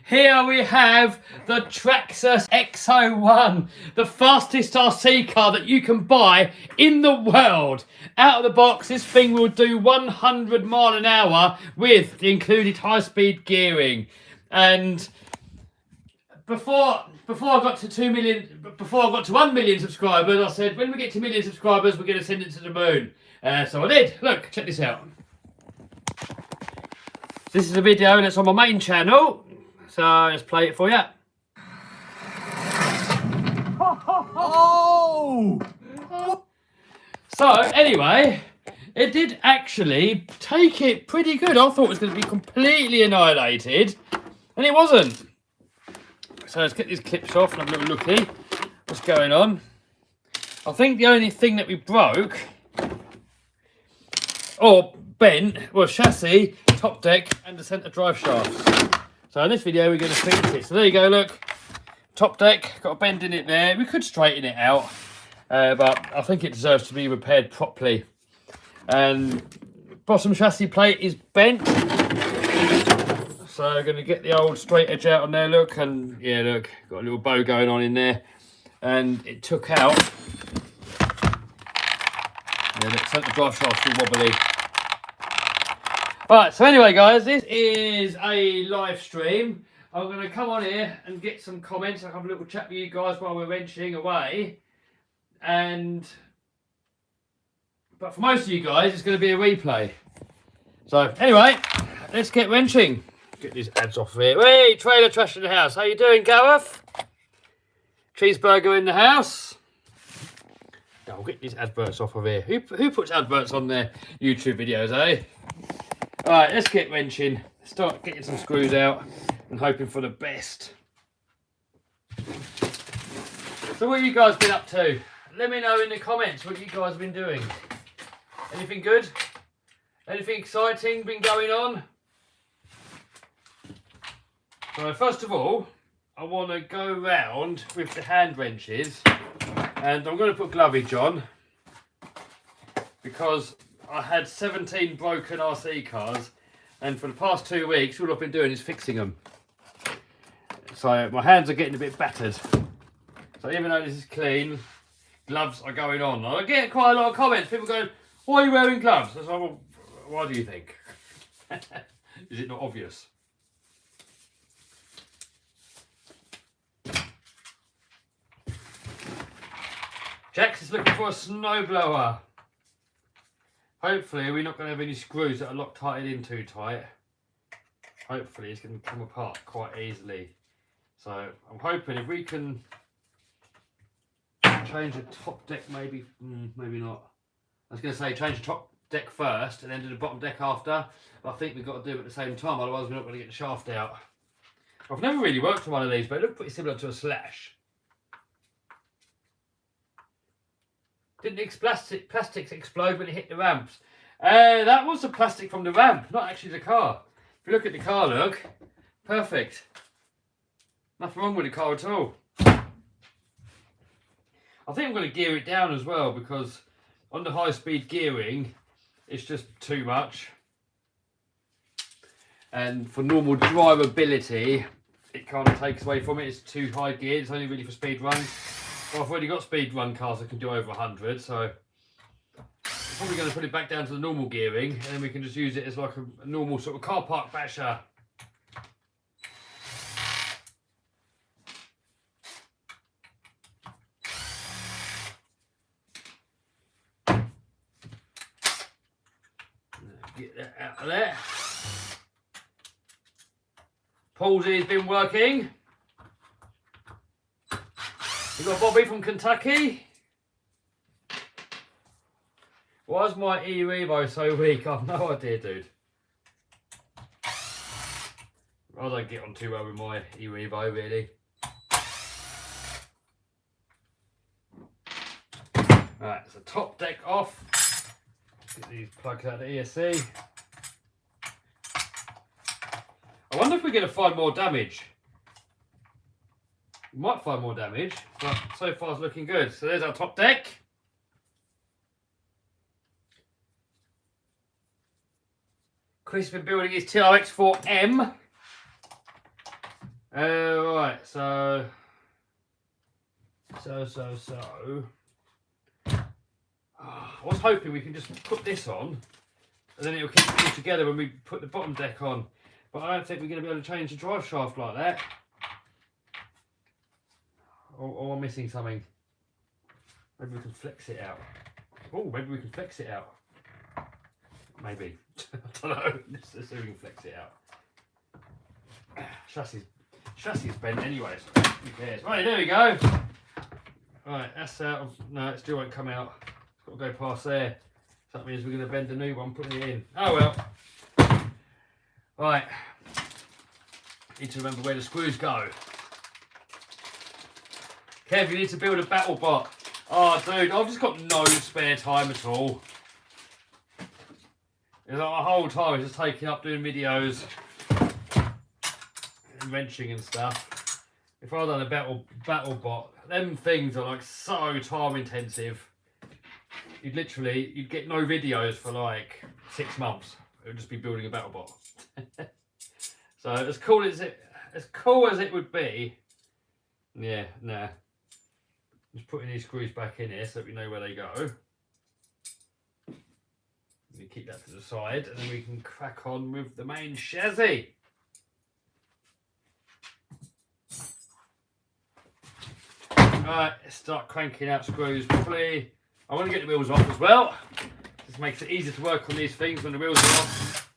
here we have the Traxxas X01, the fastest RC car that you can buy in the world. Out of the box, this thing will do 100 miles an hour with the included high-speed gearing. And before I got to 2 million, before I got to 1 million subscribers, I said, when we get to 1 million subscribers, we're going to send it to the moon. So I did. Look, check this out. This is a video that's on my main channel, so let's play it for you. Oh! So anyway, it did actually take it pretty good. I thought it was going to be completely annihilated, and it wasn't. So let's get these clips off and have a little looky. What's going on? I think the only thing that we broke or bent was chassis, top deck and the centre drive shafts. So in this video we're going to fix it. So there you go, look. Top deck, got a bend in it there. We could straighten it out, but I think it deserves to be repaired properly. And bottom chassis plate is bent. So I'm going to get the old straight edge out on there, look. And yeah, look, got a little bow going on in there. And it took out. Yeah, the centre drive shaft's still wobbly. Right, so anyway guys, this is a live stream. I'm going to come on here and get some comments. I'll have a little chat with you guys while we're wrenching away. But for most of you guys, it's going to be a replay. So anyway, let's get wrenching. Get these ads off here. Hey, trailer trash in the house. How you doing, Gareth? Cheeseburger in the house. I'll get these adverts off of here. Who puts adverts on their YouTube videos, eh? Alright, let's get wrenching. Start getting some screws out and hoping for the best. So what have you guys been up to? Let me know in the comments what you guys have been doing. Anything good? Anything exciting been going on? So first of all, I want to go round with the hand wrenches, and I'm going to put glovage on because I had 17 broken RC cars, and for the past 2 weeks all I've been doing is fixing them. So my hands are getting a bit battered. So even though this is clean, gloves are going on. I get quite a lot of comments. People go, "Why are you wearing gloves?" I say, "Well, why do you think?" Is it not obvious? Jax is looking for a snowblower. Hopefully we're not going to have any screws that are Loctited in too tight. Hopefully it's going to come apart quite easily. So I'm hoping if we can change the top deck, maybe not. I was going to say change the top deck first and then do the bottom deck after. But I think we've got to do it at the same time, otherwise we're not going to get the shaft out. I've never really worked on one of these, but it looked pretty similar to a Slash. Didn't the plastics explode when it hit the ramps? That was the plastic from the ramp, not actually the car. If you look at the car, look, perfect. Nothing wrong with the car at all. I think I'm going to gear it down as well, because on the high-speed gearing, it's just too much. And for normal drivability, it kind of takes away from it. It's too high geared. It's only really for speed runs. Well, I've already got speed run cars that can do over 100, so I'm probably going to put it back down to the normal gearing, and then we can just use it as like a normal sort of car park basher. Get that out of there. Palsy's been working. You got Bobby from Kentucky. Why is my E-Revo so weak? I've no idea, dude. I don't get on too well with my E-Revo, really. Right, so top deck off. Get these plugs out of the ESC. I wonder if we're going to find more damage. We might find more damage, but so far it's looking good. So there's our top deck. Chris has been building his TRX4M. Right, so. I was hoping we can just put this on, and then it'll keep it all together when we put the bottom deck on. But I don't think we're going to be able to change the drive shaft like that. Or I'm missing something. Maybe we can flex it out. Oh, maybe we can flex it out. Maybe. I don't know. Let's see if we can flex it out. Chassis is bent anyway, so who cares? Right, there we go. Right, that's out of... No, it still won't come out. It's got to go past there. So that means we're going to bend a new one, putting it in. Oh well. Right. Need to remember where the screws go. Kev, you need to build a battle bot. Oh, dude, I've just got no spare time at all. It's like the whole time it's just taking up doing videos and wrenching and stuff. If I'd done a battle bot, them things are like so time intensive. You'd get no videos for like 6 months. It would just be building a battle bot. So as cool as it would be, yeah, nah. Just putting these screws back in here so that we know where they go. We keep that to the side, and then we can crack on with the main chassis. Right, let's start cranking out screws properly. I want to get the wheels off as well. This makes it easier to work on these things when the wheels are off.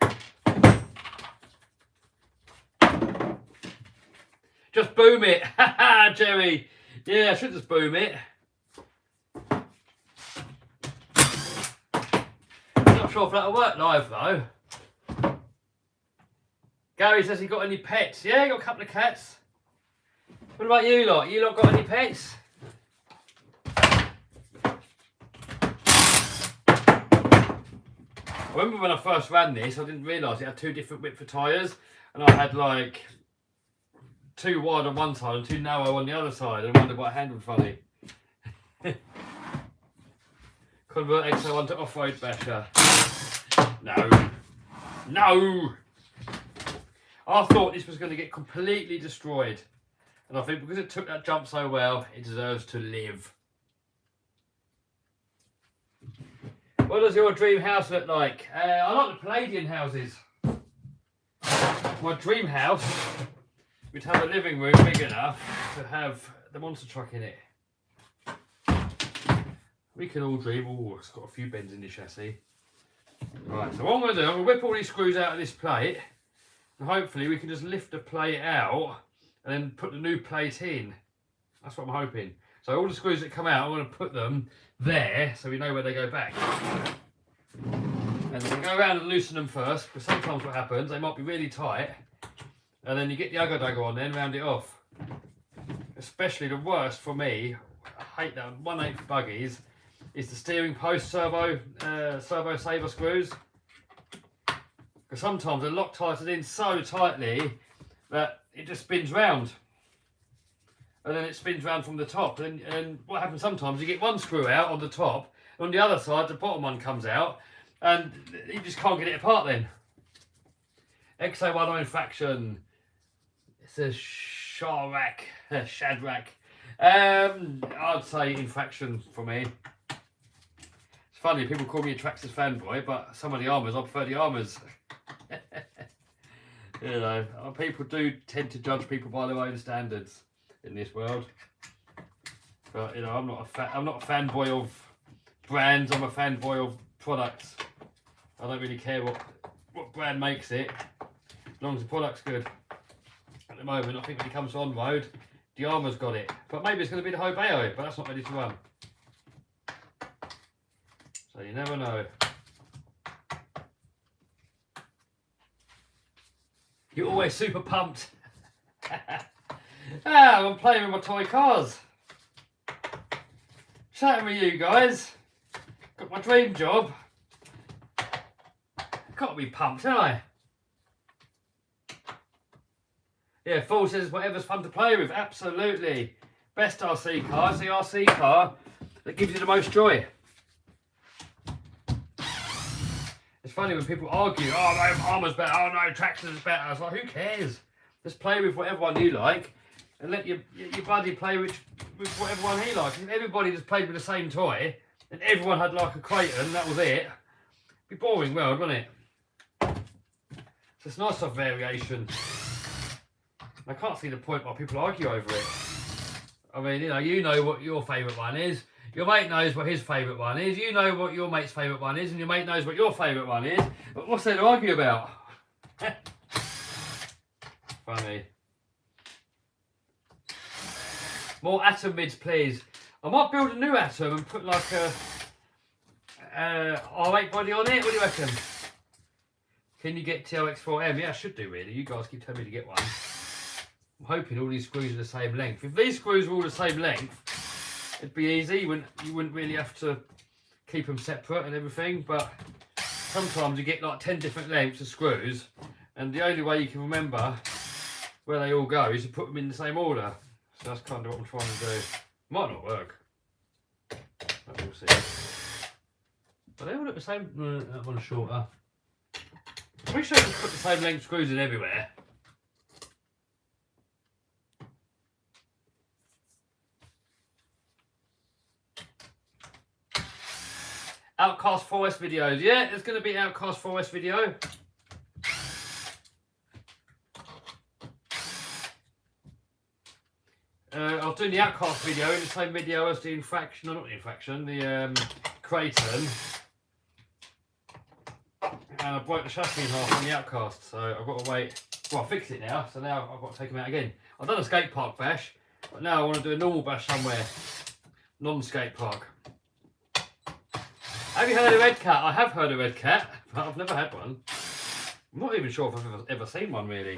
Just boom it. Haha, Jerry. Yeah, I should just boom it. Not sure if that'll work live though. Gary says he got any pets. Yeah, he got a couple of cats. What about you lot? You lot got any pets? I remember when I first ran this, I didn't realise it had 2 different width of tyres, and I had like 2 wide on one side and 2 narrow on the other side, and wondered why it handled funny. Convert XO1 to off-road basher. No. No! I thought this was going to get completely destroyed. And I think because it took that jump so well, it deserves to live. What does your dream house look like? I like the Palladian houses. My dream house would have a living room big enough to have the monster truck in it. We can all dream. Oh, it's got a few bends in the chassis. Right, so what I'm going to do, I'm going to whip all these screws out of this plate, and hopefully we can just lift the plate out and then put the new plate in. That's what I'm hoping. So all the screws that come out, I'm going to put them there so we know where they go back. And then we go around and loosen them first, because sometimes what happens, they might be really tight, and then you get the uggo-duggo on there and round it off. Especially the worst for me, I hate that 1/8 buggies, is the steering post servo saver screws. Because sometimes they're Loctited in so tightly that it just spins round. And then it spins round from the top. And what happens sometimes, you get one screw out on the top, and on the other side, the bottom one comes out, and you just can't get it apart then. XO1 infraction. It says Shadrach. I'd say infraction for me. It's funny, people call me a Traxxas fanboy, but some of the armours, I prefer the armours. You know, people do tend to judge people by their own standards in this world. But you know, I'm not a fanboy of brands. I'm a fanboy of products. I don't really care what brand makes it, as long as the product's good. At the moment, I think when it comes to on-road, the Armour's got it. But maybe it's going to be the Hobeo, but that's not ready to run. So you never know. You're always super pumped. I'm playing with my toy cars. Chatting with you guys. Got my dream job. Got to be pumped, haven't I? Yeah, Fool says whatever's fun to play with. Absolutely. Best RC car is the RC car that gives you the most joy. It's funny when people argue, oh no, Armour's better, oh no, Traxxas is better. I was like, who cares? Just play with whatever one you like, and let your buddy play with whatever one he likes. If everybody just played with the same toy, and everyone had like a Creighton, that was it, it'd be boring world, wouldn't it? So it's nice to have variation. I can't see the point why people argue over it. I mean, you know what your favourite one is. Your mate knows what his favourite one is. You know what your mate's favourite one is, and your mate knows what your favourite one is. But what's there to argue about? Funny. More atom mids, please. I might build a new atom and put like a R8 body on it. What do you reckon? Can you get TLX4M? Yeah, I should do really. You guys keep telling me to get one. I'm hoping all these screws are the same length. If these screws were all the same length, it'd be easy. You wouldn't really have to keep them separate and everything. But sometimes you get like 10 different lengths of screws, and the only way you can remember where they all go is to put them in the same order. So that's kind of what I'm trying to do. Might not work, but we'll see. But they all look the same. That one's shorter. I wish I could put the same length screws in everywhere. Outcast 4S videos. Yeah, there's going to be Outcast 4S video. I was doing the Outcast video in the same video as the Infraction, or not the Infraction, the Creighton. And I broke the chassis in half on the Outcast, so I've got to wait. Well, I fixed it now, so now I've got to take them out again. I've done a skate park bash, but now I want to do a normal bash somewhere. Non-skate park. Have you heard of Red Cat? I have heard of Red Cat, but I've never had one. I'm not even sure if I've ever seen one, really.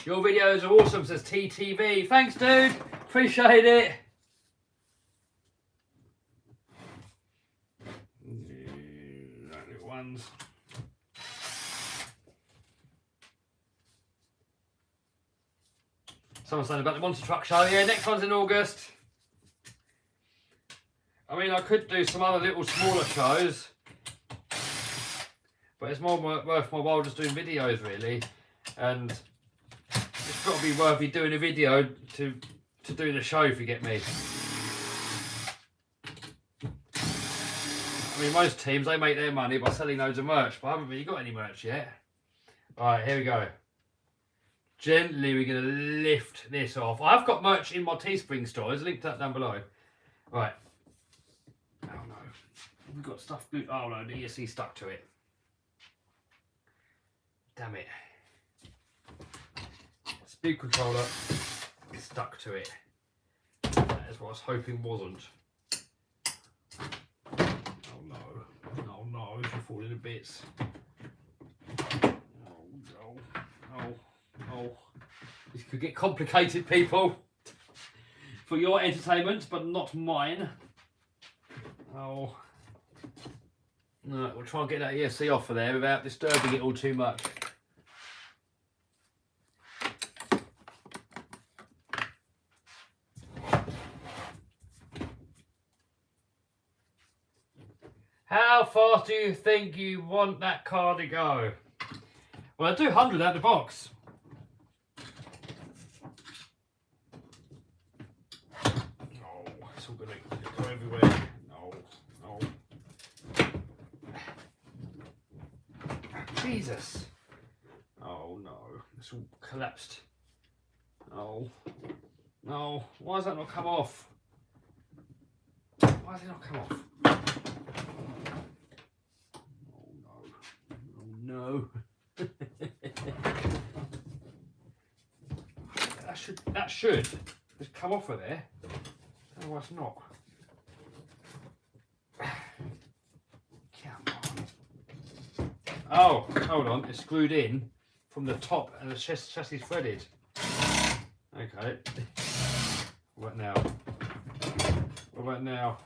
Your videos are awesome, says TTV. Thanks, dude. Appreciate it. Little ones. Someone's saying about the Monster Truck Show. Yeah, next one's in August. I mean, I could do some other little smaller shows, but it's more worth my while just doing videos, really. And it's got to be worth you doing a video to do the show, if you get me. I mean, most teams, they make their money by selling loads of merch, but I haven't really got any merch yet. Alright, here we go. Gently, we're going to lift this off. I've got merch in my Teespring store. There's a link to that down below. Right. Oh no. We've got stuff glued. Oh no, the ESC stuck to it. Damn it. Speed controller is stuck to it. That is what I was hoping wasn't. Oh no. Oh no, it's falling to bits. Oh no. Oh. Oh, this could get complicated, people. For your entertainment, but not mine. Oh. No, we'll try and get that ESC off of there without disturbing it all too much. How fast do you think you want that car to go? Well, I do 100 out of the box. Go everywhere. No, no. Jesus. Oh no, it's all collapsed. Oh, no. Why has that not come off? Why has it not come off? Oh no. Oh no. that should just come off of there. Oh, it's not. Come on. Oh, hold on. It's screwed in from the top and the chassis threaded. Okay. What now? What about now?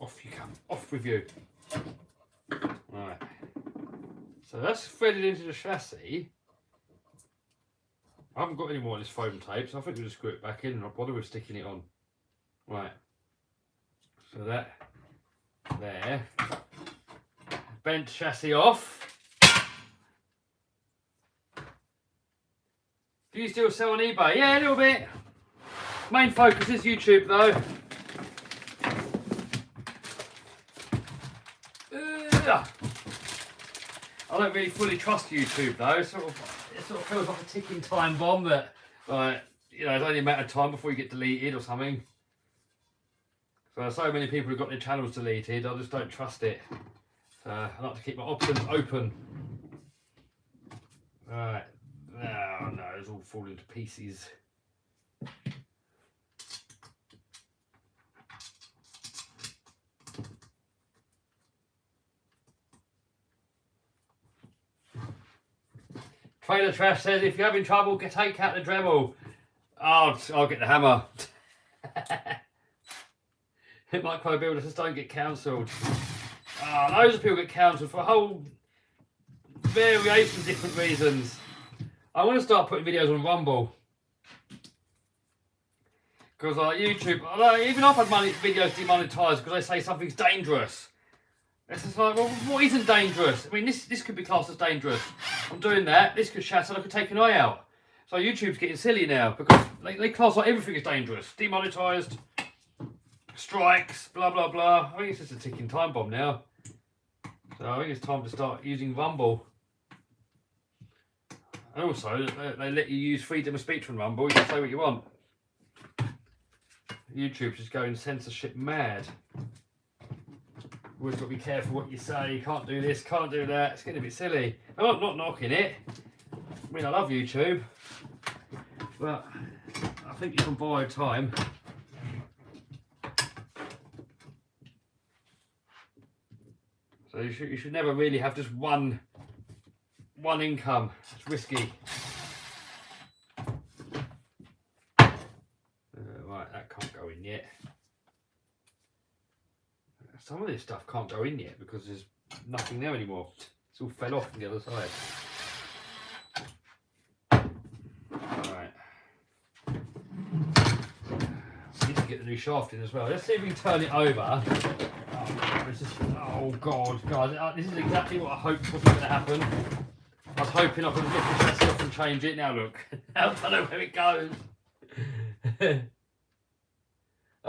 Off you come. Off with you. Right. So that's threaded into the chassis. I haven't got any more of this foam tape, so I think we'll just screw it back in and not bother with sticking it on. Right. So that there. Bent chassis off. Do you still sell on eBay? Yeah, a little bit. Main focus is YouTube though. I don't really fully trust YouTube though. It sort of feels like a ticking time bomb that, like, you know, it's only a matter of time before you get deleted or something. So many people have got their channels deleted, I just don't trust it. So I like to keep my options open. Right. Oh no, it's all falling to pieces. Trailer Trash says, if you're having trouble, take out the Dremel. I'll get the hammer. Micro builders just don't get cancelled. Loads of people get cancelled for a whole variation of different reasons. I want to start putting videos on Rumble. Because YouTube, even I've had videos demonetised because they say something's dangerous. It's just like, well, what isn't dangerous? I mean, this could be classed as dangerous. I'm doing that, this could shatter, I could take an eye out. So YouTube's getting silly now because they class like everything as dangerous. Demonetised, strikes, blah, blah, blah. I think it's just a ticking time bomb now. So I think it's time to start using Rumble. And also, they let you use freedom of speech on Rumble. You can say what you want. YouTube's just going censorship mad. Always got to be careful what you say. You can't do this, can't do that. It's getting a bit silly. I'm not knocking it. I mean, I love YouTube. But I think you can buy time. So you should never really have just one income. It's risky. Right, that can't go in yet. Some of this stuff can't go in yet because there's nothing there anymore. It's all fell off on the other side. Alright. I need to get the new shaft in as well. Let's see if we can turn it over. Oh god, guys, this is exactly what I hoped wasn't going to happen. I was hoping I could lift the chassis off and change it. Now look, I don't know where it goes.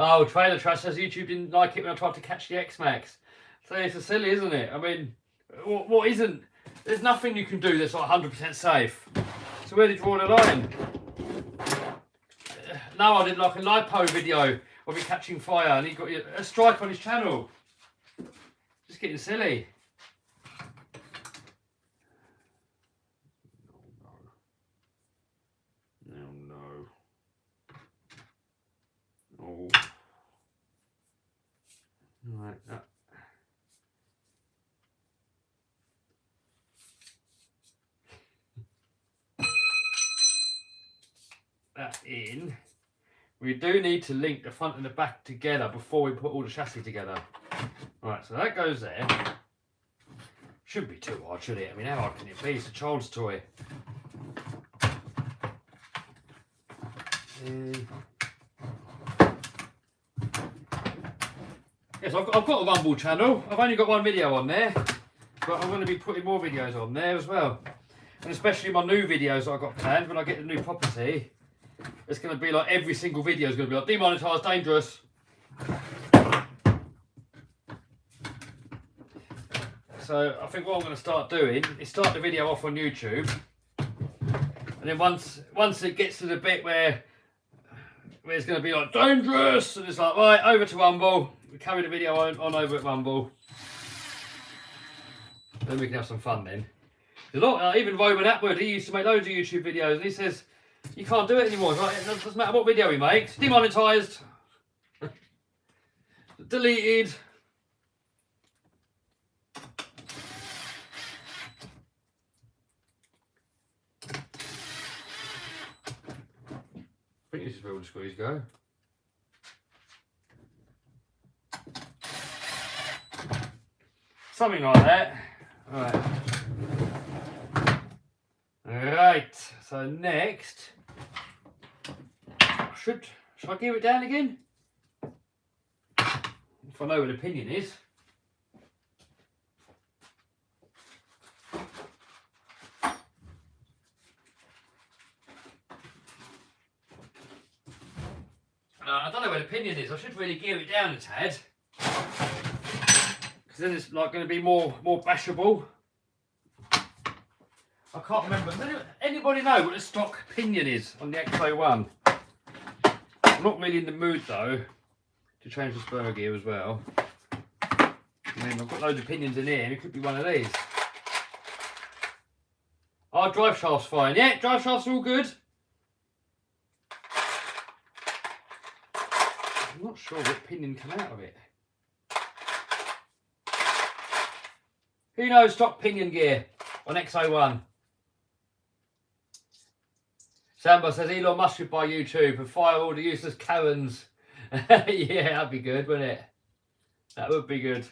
Oh, Trailer Trash says YouTube didn't like it when I tried to catch the X-Max. So it's a silly, isn't it? I mean, what isn't? There's nothing you can do that's like 100% safe. So where did you draw the line? No, I did like a LiPo video of it catching fire and he got a strike on his channel. Just getting silly. Oh. Right. That in. We do need to link the front and the back together before we put all the chassis together. Right, so that goes there. Shouldn't be too hard, should it? I mean, how hard can it be? It's a child's toy. Yes, I've got a Rumble channel. I've only got one video on there, but I'm going to be putting more videos on there as well. And especially my new videos that I've got planned when I get the new property. It's going to be like every single video is going to be like demonetised, dangerous. So I think what I'm going to start doing is start the video off on YouTube. And then once it gets to the bit where it's going to be like dangerous, and it's like, right, over to Rumble. We carry the video on over at Rumble. Then we can have some fun then. Even Roman Atwood, he used to make loads of YouTube videos, and he says, you can't do it anymore. Right? It doesn't matter what video he makes. Demonetised. Deleted. I think this is where all the screws go. Something like that. Alright. Alright, so next should I gear it down again? If I know what the pinion is. I don't know where the pinion is. I should really gear it down a tad. Because then it's like going to be more bashable. I can't remember. Does anybody know what the stock pinion is on the XO1? I'm not really in the mood though to change the spur gear as well. I mean, I've got loads of pinions in here and it could be one of these. Oh, drive shaft's fine. Yeah, drive shafts are all good. I'm not sure what pinion come out of it. Who knows stock pinion gear on XO1? Samba says Elon Musk should buy YouTube and fire all the useless Karens. Yeah, that'd be good, wouldn't it? That would be good.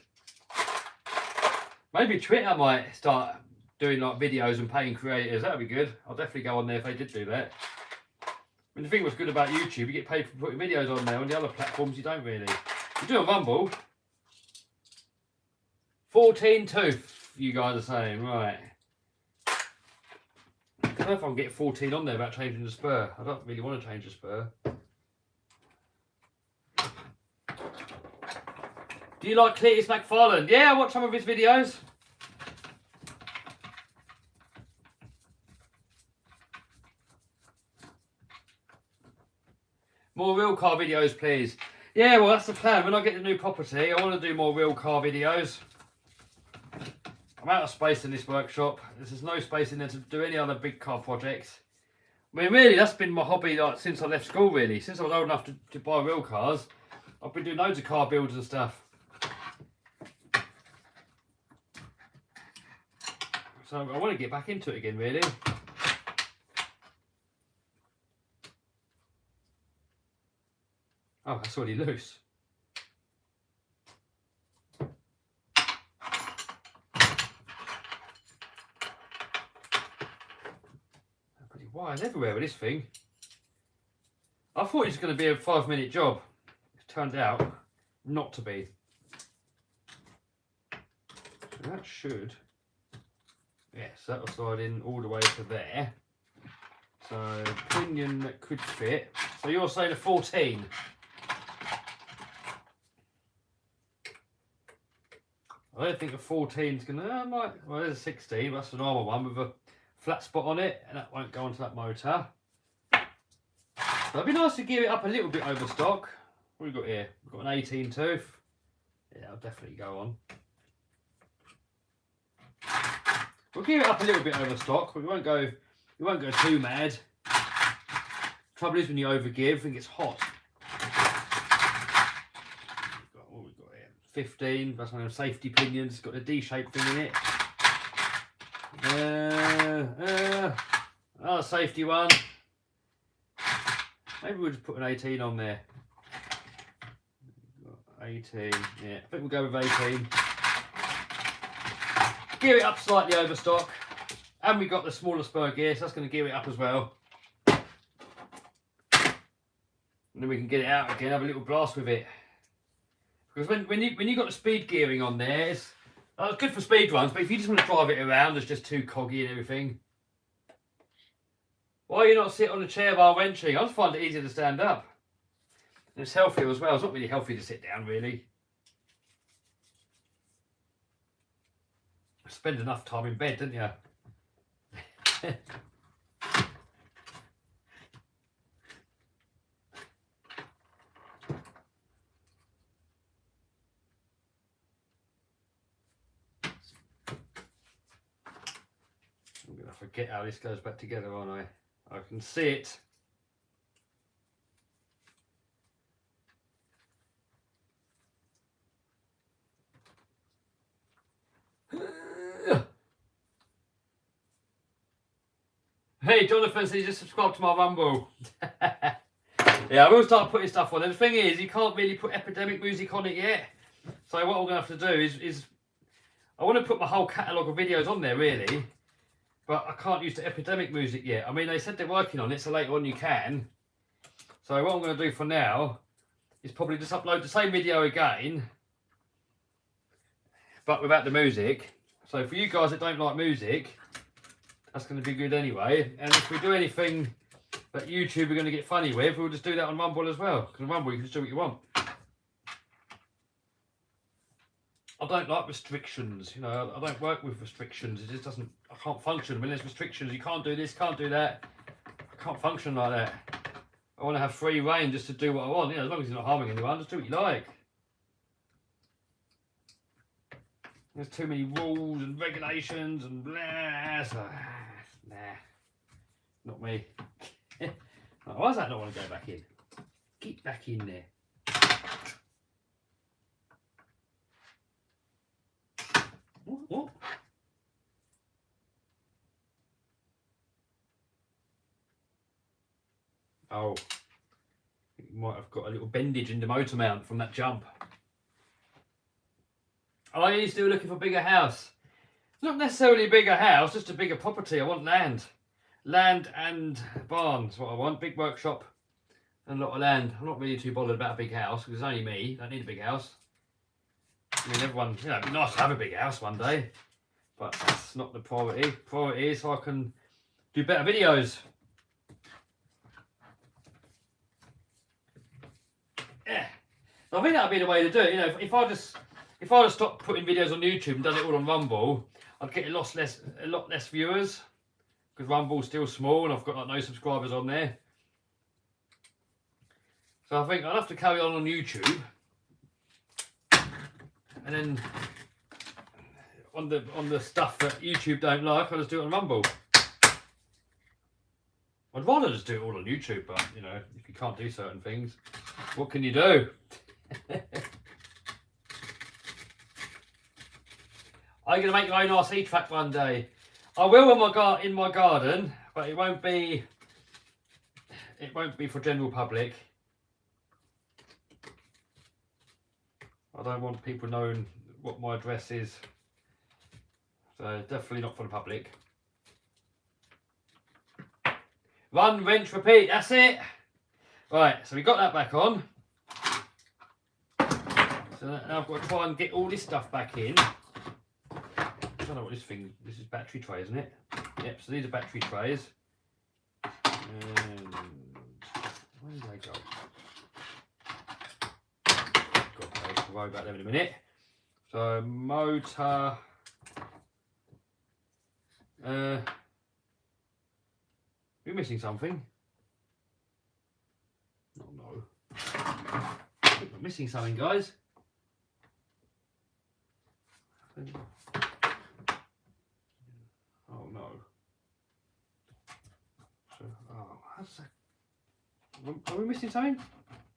Maybe Twitter might start doing like videos and paying creators. That'd be good. I'll definitely go on there if they did do that. I mean, the thing what's good about YouTube, you get paid for putting videos on there. On the other platforms, you don't really. You do a Rumble. 14 tooth, you guys are saying, right. I don't know if I can get 14 on there without changing the spur. I don't really want to change the spur. Do you like Cletus McFarlane? Yeah, I watch some of his videos. More real car videos, please. Yeah, well, that's the plan. When I get the new property, I want to do more real car videos. I'm out of space in this workshop. There's no space in there to do any other big car projects. I mean, really, that's been my hobby like since I left school, really. Since I was old enough to buy real cars, I've been doing loads of car builds and stuff. So I want to get back into it again, really. Oh, that's already loose. Wires everywhere with this thing. I thought it was going to be a 5-minute job. It turned out not to be. So that should, yes, that will slide in all the way to there. So pinion that could fit. So you're saying a 14. I don't think a 14 is going to, well, there's a 16, that's the normal one with a flat spot on it, and that won't go onto that motor. So it'd be nice to gear it up a little bit over stock. What have we got here? We've got an 18 tooth. Yeah, that'll definitely go on. We'll gear it up a little bit over stock, but we won't go too mad. Trouble is when you overgear, everything gets hot. What have we got here? 15. That's one of them safety pinions. It's got a D-shaped thing in it. Oh, safety one. Maybe we'll just put an 18 on there. 18, yeah, I think we'll go with 18. Gear it up slightly over stock. And we've got the smaller spur gear, so that's going to gear it up as well. And then we can get it out again, have a little blast with it. Because when you got the speed gearing on there, it's good for speed runs, but if you just want to drive it around, it's just too coggy and everything. Why are you not sit on a chair while wrenching? I just find it easier to stand up. And it's healthier as well. It's not really healthy to sit down, really. Spend enough time in bed, don't you? I'm going to forget how this goes back together, aren't I? I can see it. Hey, Jonathan says you just subscribed to my Rumble. Yeah, I will start putting stuff on. And the thing is, you can't really put epidemic music on it yet. So what I'm going to have to do is I want to put my whole catalogue of videos on there, really. But I can't use the epidemic music yet. I mean, they said they're working on it, so later on you can. So what I'm going to do for now is probably just upload the same video again, but without the music. So for you guys that don't like music, that's going to be good anyway. And if we do anything that YouTube are going to get funny with, we'll just do that on Rumble as well. Because on Rumble you can just do what you want. I don't like restrictions, you know, I don't work with restrictions. It just doesn't, I can't function. When there's restrictions, you can't do this, can't do that. I can't function like that. I want to have free reign just to do what I want, you know, as long as you're not harming anyone, just do what you like. There's too many rules and regulations and blah, so, nah, not me. Why does that not want to go back in? Get back in there. What? Oh, you might have got a little bendage in the motor mount from that jump. I used to be looking for a bigger house. Not necessarily a bigger house, just a bigger property. I want land. Land and barns, what I want. Big workshop and a lot of land. I'm not really too bothered about a big house because it's only me. I don't need a big house. I mean, everyone, you know, it'd be nice to have a big house one day, but that's not the priority. Priority is so I can do better videos. Yeah, I think that'd be the way to do it. You know, if I just stopped putting videos on YouTube and done it all on Rumble, I'd get a lot less viewers because Rumble's still small and I've got like no subscribers on there. So I think I'll have to carry on YouTube, and then on the stuff that YouTube don't like, I'll just do it on Rumble. I'd rather just do it all on YouTube, but you know, if you can't do certain things, what can you do? I'm gonna make my own RC track one day. I will in my garden, but it won't be for general public. I don't want people knowing what my address is, so definitely not for the public. Run, wrench, repeat, that's it. Right, so we got that back on. So now I've got to try and get all this stuff back in. I don't know what this is battery tray, isn't it? Yep, so these are battery trays. And where did they go? God, I'll worry about them in a minute. So motor, we're missing something. Oh no. I think we're missing something, guys. Oh no. So, oh, how's that? Are we missing something?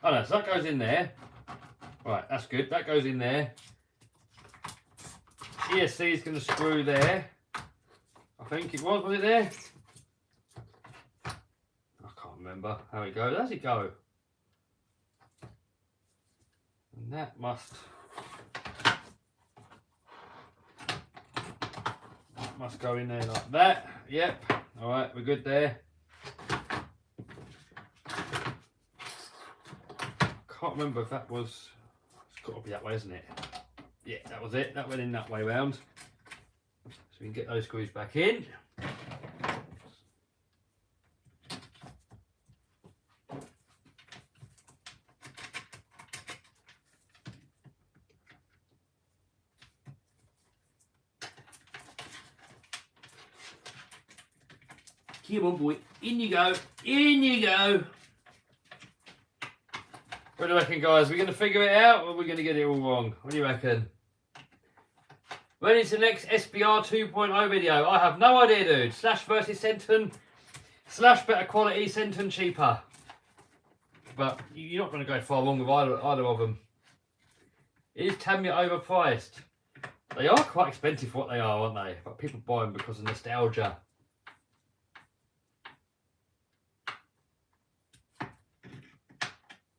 Oh no, so that goes in there. Right, that's good. That goes in there. ESC is going to screw there. I think it was it there? I can't remember how it goes. How's it go? And that must go in there like that. Yep. All right, we're good there. Can't remember if that was. It's got to be that way, isn't it? Yeah, that was it. That went in that way round. So we can get those screws back in. Come on, boy. In you go. In you go. What do you reckon, guys? Are we going to figure it out, or are we going to get it all wrong? What do you reckon? When is the next SBR 2.0 video? I have no idea, dude. Slash versus Centon. Slash better quality, Centon cheaper. But you're not going to go far wrong with either of them. Is Tamiya overpriced? They are quite expensive for what they are, aren't they? But people buy them because of nostalgia.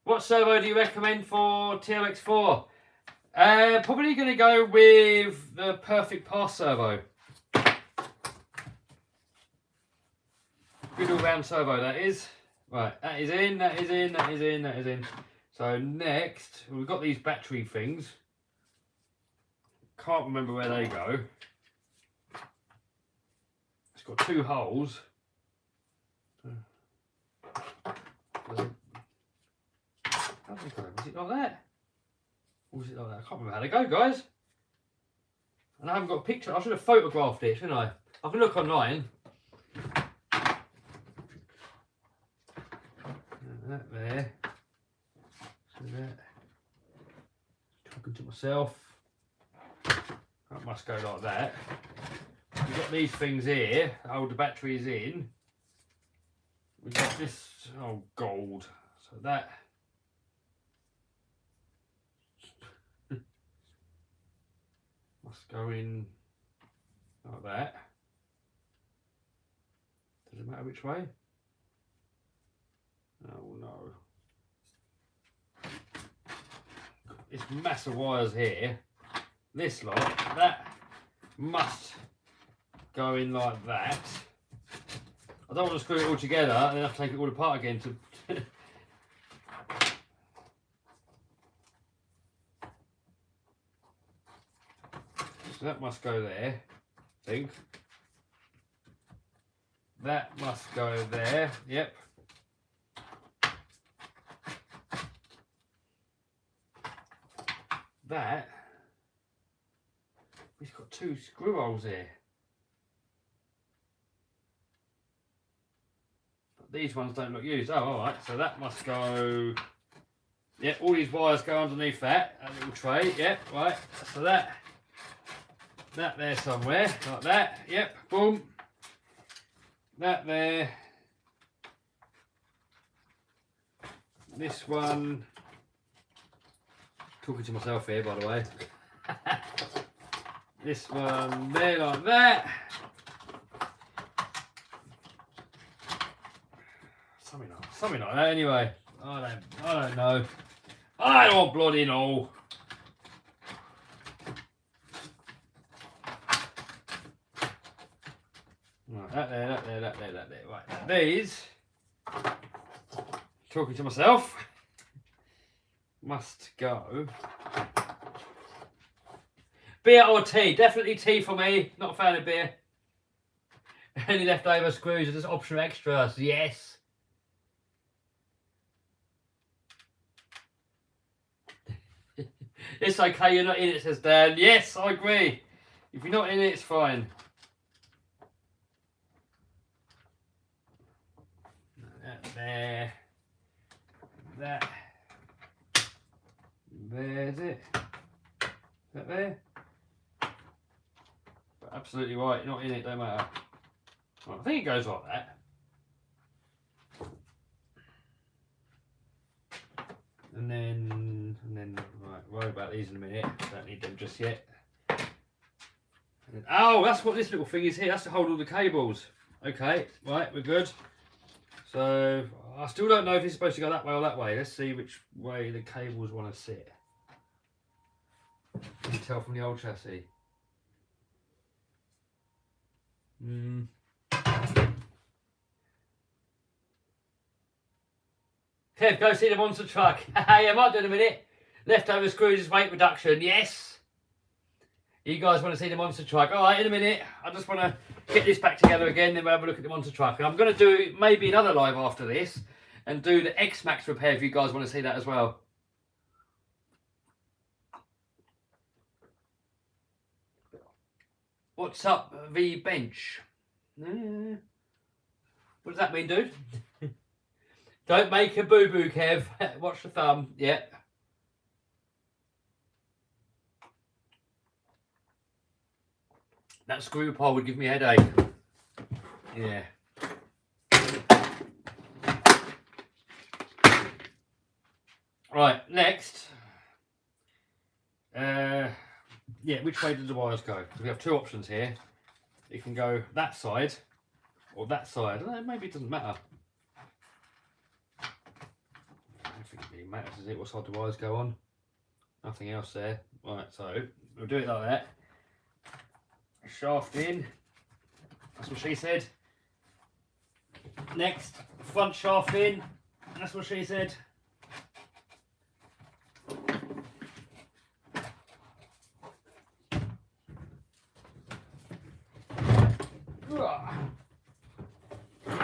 What servo do you recommend for TRX4? Probably going to go with the Perfect Pass servo. Good all-round servo, that is. Right, that is in, that is in, that is in, that is in. So next, we've got these battery things. Can't remember where they go. It's got 2 holes. How do they go? Was it like that? Or was it like that? I can't remember how they go, guys. And I haven't got a picture. I should have photographed it, shouldn't I? I can look online. That there. So that. Talking to myself. That must go like that. We've got these things here. Hold the batteries in. We've got this. Oh, gold. So that. Must go in like that. Does it matter which way? Oh no. It's massive wires here. This lot, that must go in like that. I don't want to screw it all together and then have to take it all apart again to so that must go there, I think. That must go there, yep. That, we've got 2 screw holes here. But these ones don't look used. Oh, alright, so that must go, yep, all these wires go underneath that little tray, yep, right. So that there somewhere, like that, yep, boom. That there. This one. Talking to myself here, by the way. This one there, like that. Something like that. Anyway, I don't know. I don't bloody know. Right, that there. Right, now these. Talking to myself. Must go. Beer or tea? Definitely tea for me. Not a fan of beer. Any leftover screws are just optional extras. Yes. It's okay, you're not in it, says Dan. Yes, I agree. If you're not in it, it's fine. That there. That. There's it. Is that there? But absolutely right, you're not in it, don't matter. Well, I think it goes like that. And then, right, worry about these in a minute. Don't need them just yet. Then, oh, that's what this little thing is here. That's to hold all the cables. Okay, right, we're good. So, I still don't know if it's supposed to go that way or that way. Let's see which way the cables want to sit. Can you tell from the old chassis? Kev, go see the monster truck. Yeah, might do in a minute. Leftover screws, weight reduction. Yes. You guys want to see the monster truck? All right, in a minute. I just want to get this back together again, then we'll have a look at the monster truck. And I'm going to do maybe another live after this and do the X-Max repair if you guys want to see that as well. What's up, V bench? What does that mean, dude? Don't make a boo-boo, Kev. Watch the thumb. Yeah. That screw pole would give me a headache. Yeah. Right, next. Yeah, which way do the wires go? We have 2 options here. It can go that side or that side. Maybe it doesn't matter. I don't think it really matters, does it? What side the wires go on? Nothing else there. Right, so we'll do it like that. Shaft in. That's what she said. Next, front shaft in. That's what she said.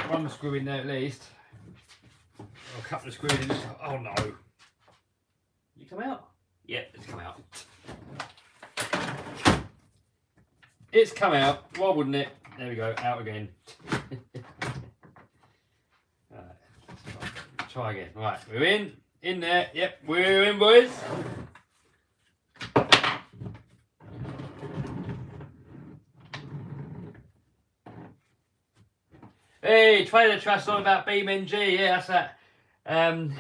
One screw in there at least. Or a couple of screws in this. Oh no. Did it come out? Yeah, it's come out. It's come out. Why wouldn't it? There we go. Out again. Right, let's try again. Right, we're in. In there. Yep, we're in, boys. Hey, Trailer Trash on about BeamNG. Yeah, that's that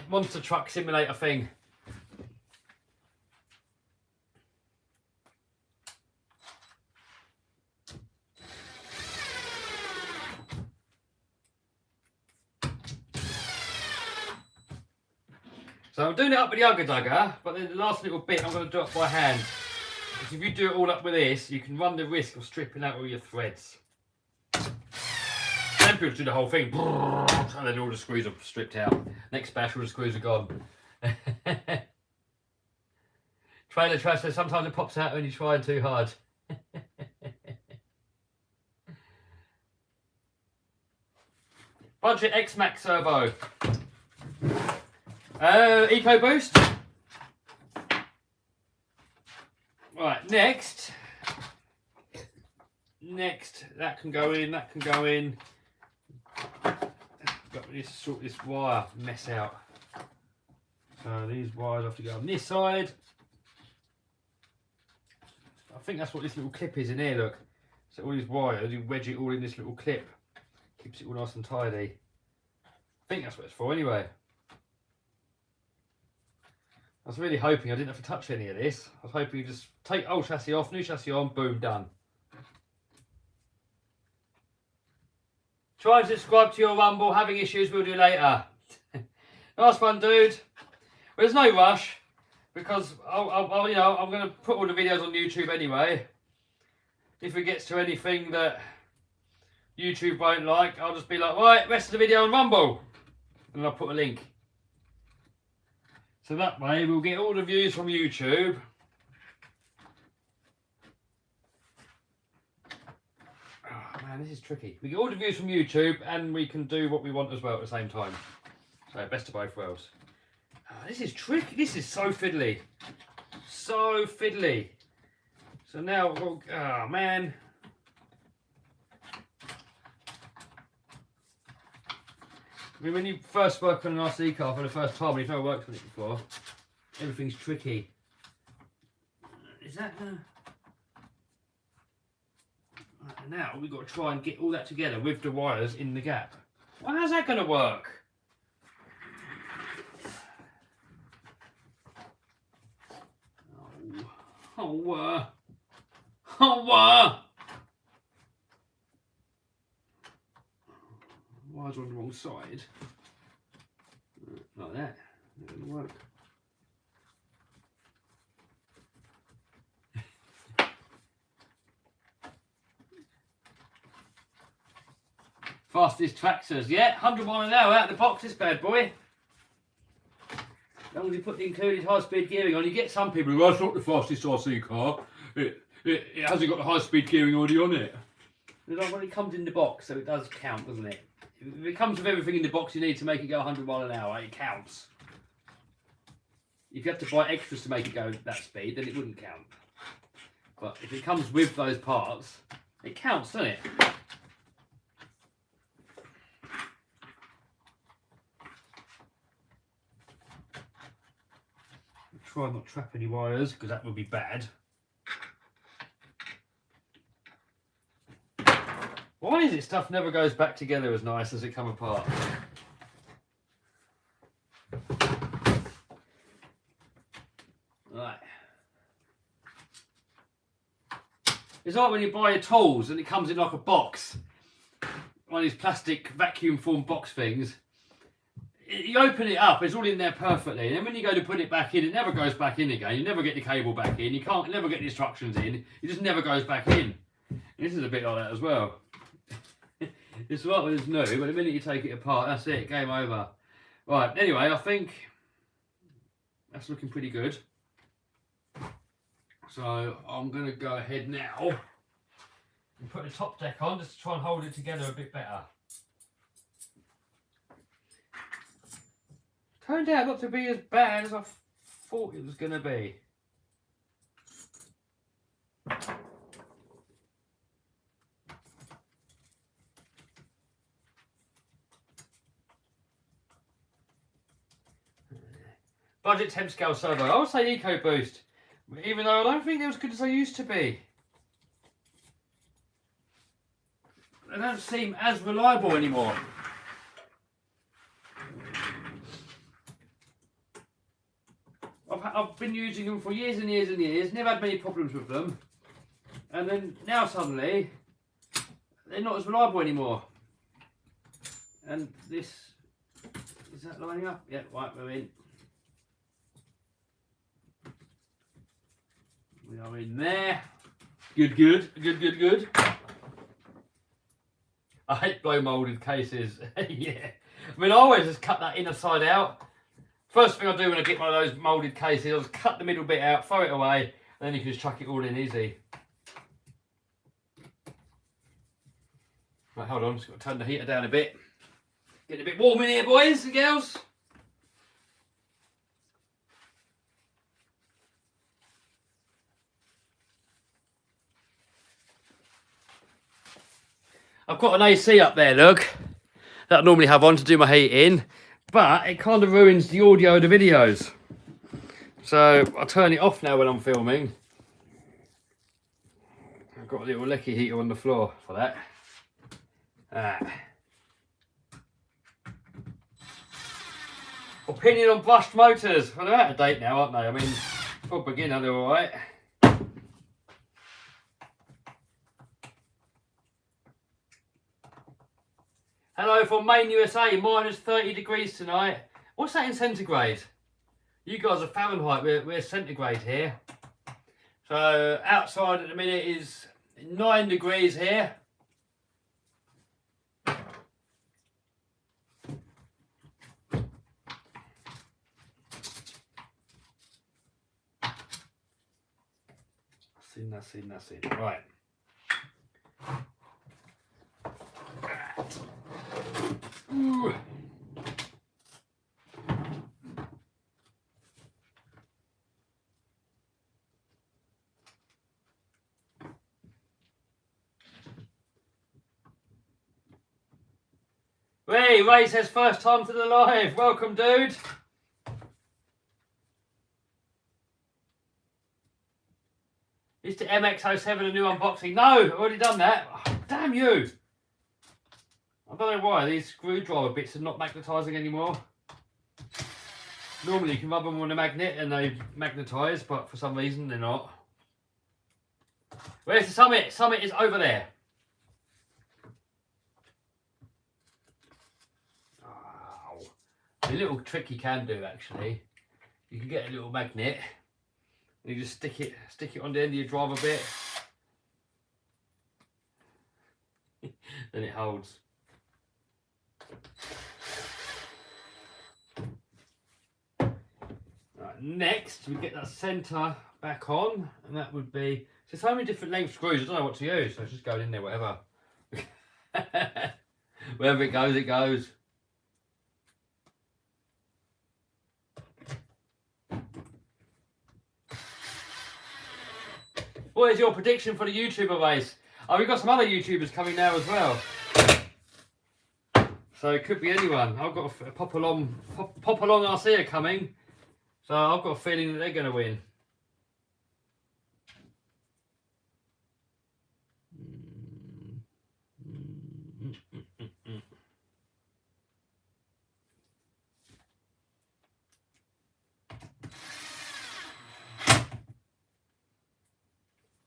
monster truck simulator thing. So I'm doing it up with the Ugga Dugger, but then the last little bit I'm going to do it by hand. Because if you do it all up with this, you can run the risk of stripping out all your threads. Some people do the whole thing, and then all the screws are stripped out. Next bash, all the screws are gone. Trailer Trash says sometimes it pops out when you're trying too hard. Budget X-Max servo. EcoBoost. Right, next, that can go in, that can go in. Got to sort this wire mess out. So these wires have to go on this side. I think that's what this little clip is in here, look. So all these wires, you wedge it all in this little clip. Keeps it all nice and tidy. I think that's what it's for anyway. I was really hoping I didn't have to touch any of this. I was hoping you just take old chassis off, new chassis on, boom, done. Try and subscribe to your Rumble. Having issues, we'll do later. Nice one, dude. Well, there's no rush because I'll, you know, I'm going to put all the videos on YouTube anyway. If it gets to anything that YouTube won't like, I'll just be like, right, rest of the video on Rumble, and I'll put a link. So that way we'll get all the views from YouTube. Oh man, this is tricky. We get all the views from YouTube and we can do what we want as well at the same time. So best of both worlds. Oh, this is tricky. This is so fiddly. So fiddly. So now, oh man. I mean, when you first work on an RC car for the first time, and you've never worked on it before, everything's tricky. Is that right, now we've got to try and get all that together with the wires in the gap. Well, how's that going to work? Wires are on the wrong side. Like that. That doesn't work. Fastest tractors, yeah, 100 mile an hour out of the box, this bad boy. As long as you put the included high-speed gearing on, you get some people who, well, it's not the fastest RC car. It hasn't got the high-speed gearing already on it. Well, it comes in the box, so it does count, doesn't it? If it comes with everything in the box you need to make it go 100 mile an hour, it counts. If you have to buy extras to make it go that speed, then it wouldn't count. But if it comes with those parts, it counts, doesn't it? Try not to trap any wires, because that would be bad. Why is it stuff never goes back together as nice as it come apart? Right. It's like when you buy your tools and it comes in like a box. One of these plastic vacuum formed box things. You open it up, it's all in there perfectly, and then when you go to put it back in, it never goes back in again. You never get the cable back in, you can't never get the instructions in, it just never goes back in. This is a bit like that as well. It's right when it's new, but the minute you take it apart, that's it, game over. Right, anyway, I think that's looking pretty good. So I'm going to go ahead now and put the top deck on just to try and hold it together a bit better. Turned out not to be as bad as I thought it was going to be. Budget temp scale servo. I would say EcoBoost, even though I don't think they're as good as they used to be. They don't seem as reliable anymore. I've been using them for years and years and years, never had many problems with them. And then now suddenly, they're not as reliable anymore. And this, is that lining up? Yeah, right, we're in. We are in there. Good, good, good, good, good. I hate blow moulded cases. Yeah. I mean, I always just cut that inner side out. First thing I do when I get one of those moulded cases, I just cut the middle bit out, throw it away, and then you can just chuck it all in easy. Right, hold on, just got to turn the heater down a bit. Getting a bit warm in here, boys and girls. I've got an AC up there, look, that I normally have on to do my heating, but it kind of ruins the audio of the videos. So I'll turn it off now when I'm filming. I've got a little lecky heater on the floor for that. Opinion on brushed motors. Well, they're out of date now, aren't they? I mean, for a beginner, they're alright. Hello from Maine, USA. Minus 30 degrees tonight. What's that in centigrade? You guys are Fahrenheit, we're centigrade here. So outside at the minute is 9 degrees here. That's it. Right. Ooh. Ray says first time to the live. Welcome, dude. Is the MX-07 a new unboxing? No, I've already done that. Oh, damn you. I don't know why these screwdriver bits are not magnetising anymore. Normally you can rub them on a magnet and they magnetise, but for some reason they're not. Where's the Summit? Summit is over there. Oh. A little trick you can do actually. You can get a little magnet and you just stick it on the end of your driver bit. Then it holds. Right, next we get that centre back on, and that would be so many different length screws. I don't know what to use, so it's just going in there, whatever. Wherever it goes, it goes. What is your prediction for the YouTuber race? Oh, we've got some other YouTubers coming now as well. So it could be anyone. I've got a pop along RC are coming. So I've got a feeling that they're going to win.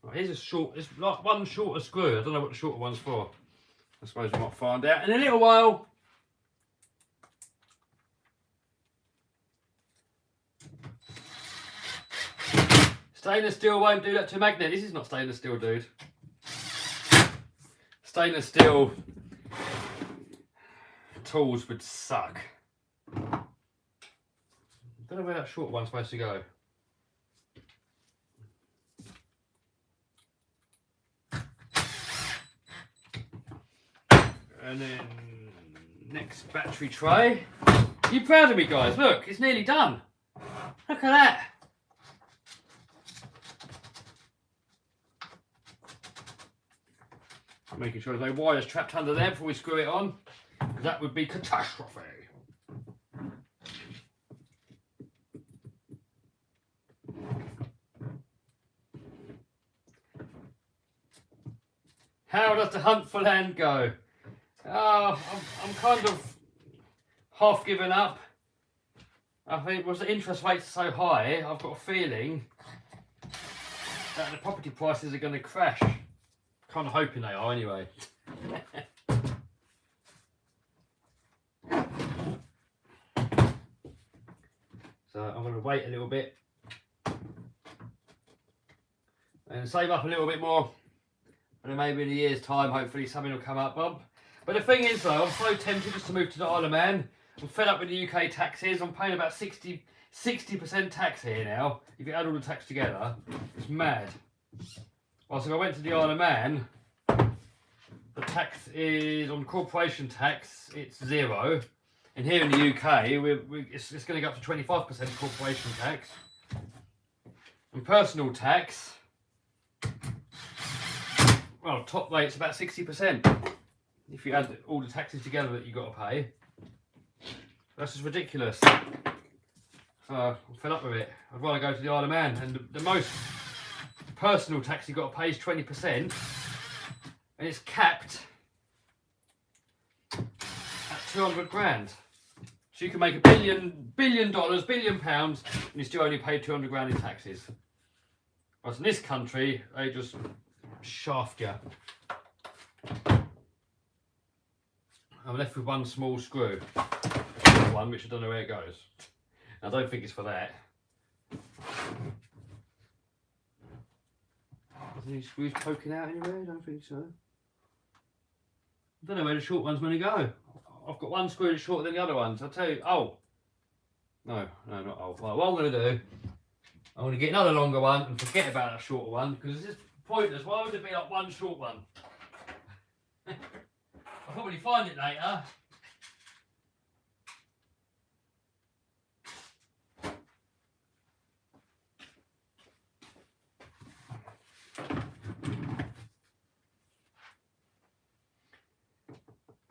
Right, here's a short, it's like one shorter screw. I don't know what the shorter one's for. I suppose we might find out in a little while. Stainless steel won't do that to a magnet. This is not stainless steel, dude. Stainless steel tools would suck. I don't know where that short one's supposed to go. And then next battery tray. Are you proud of me, guys? Look, it's nearly done. Look at that. Making sure there's no wires trapped under there before we screw it on, because that would be catastrophe. How does the hunt for land go? I'm kind of half given up. I think because the interest rates are so high, I've got a feeling that the property prices are going to crash. Kind of hoping they are anyway. So I'm going to wait a little bit and save up a little bit more, and then maybe in a year's time hopefully something will come up, Bob. But the thing is though, I'm so tempted just to move to the Isle of Man. I'm fed up with the UK taxes. I'm paying about 60% tax here now. If you add all the tax together, it's mad. Well, so if I went to the Isle of Man, the tax is on corporation tax, it's 0. And here in the UK, it's going to go up to 25% corporation tax. And personal tax, well, top rate's about 60%. If you add all the taxes together that you've got to pay. That's just ridiculous. So I'm fed up with it. I'd rather go to the Isle of Man. And the most personal tax you've got to pay is 20%. And it's capped at 200 grand. So you can make $1 billion, £1 and you still only pay 200 grand in taxes. Whereas in this country, they just shaft you. I'm left with one small screw. One which I don't know where it goes. I don't think it's for that. Are there any screws poking out anywhere? I don't think so. I don't know where the short one's going to go. I've got one screw that's shorter than the other ones. I'll tell you. Oh. No, not oh. Well, what I'm going to do, I'm going to get another longer one and forget about that shorter one, because it's just pointless. Why would there be like one short one? I'll probably find it later.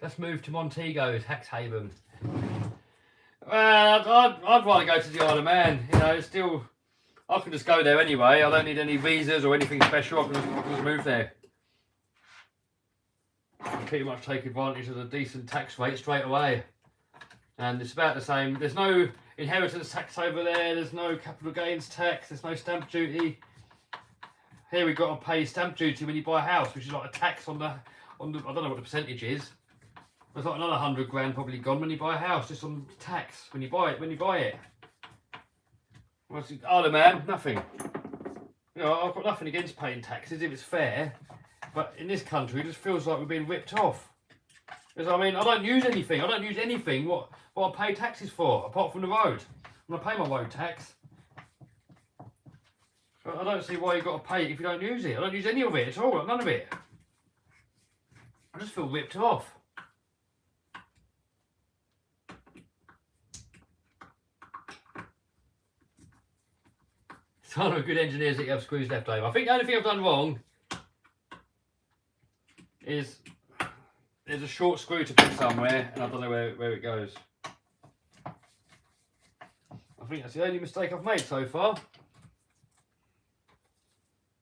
Let's move to Montego, tax haven. Well, I'd rather go to the Isle of Man. You know, still, I can just go there anyway. I don't need any visas or anything special. I can just move there. Pretty much take advantage of the decent tax rate straight away. And it's about the same. There's no inheritance tax over there. There's no capital gains tax. There's no stamp duty. Here we've got to pay stamp duty when you buy a house, which is like a tax on the I don't know what the percentage is. There's like another 100 grand probably gone when you buy a house, just on tax when you buy it. Well, Isle of Man, nothing. You know, I've got nothing against paying taxes if it's fair, but in this country it just feels like we're being ripped off. Because I mean, I don't use anything. What I pay taxes for, apart from the road. And I pay my road tax. So I don't see why you've got to pay it if you don't use it. I don't use any of it at all, none of it. I just feel ripped off. Some of the good engineers that you have screws left over. I think the only thing I've done wrong is there's a short screw to put somewhere and I don't know where it goes. I think that's the only mistake I've made so far.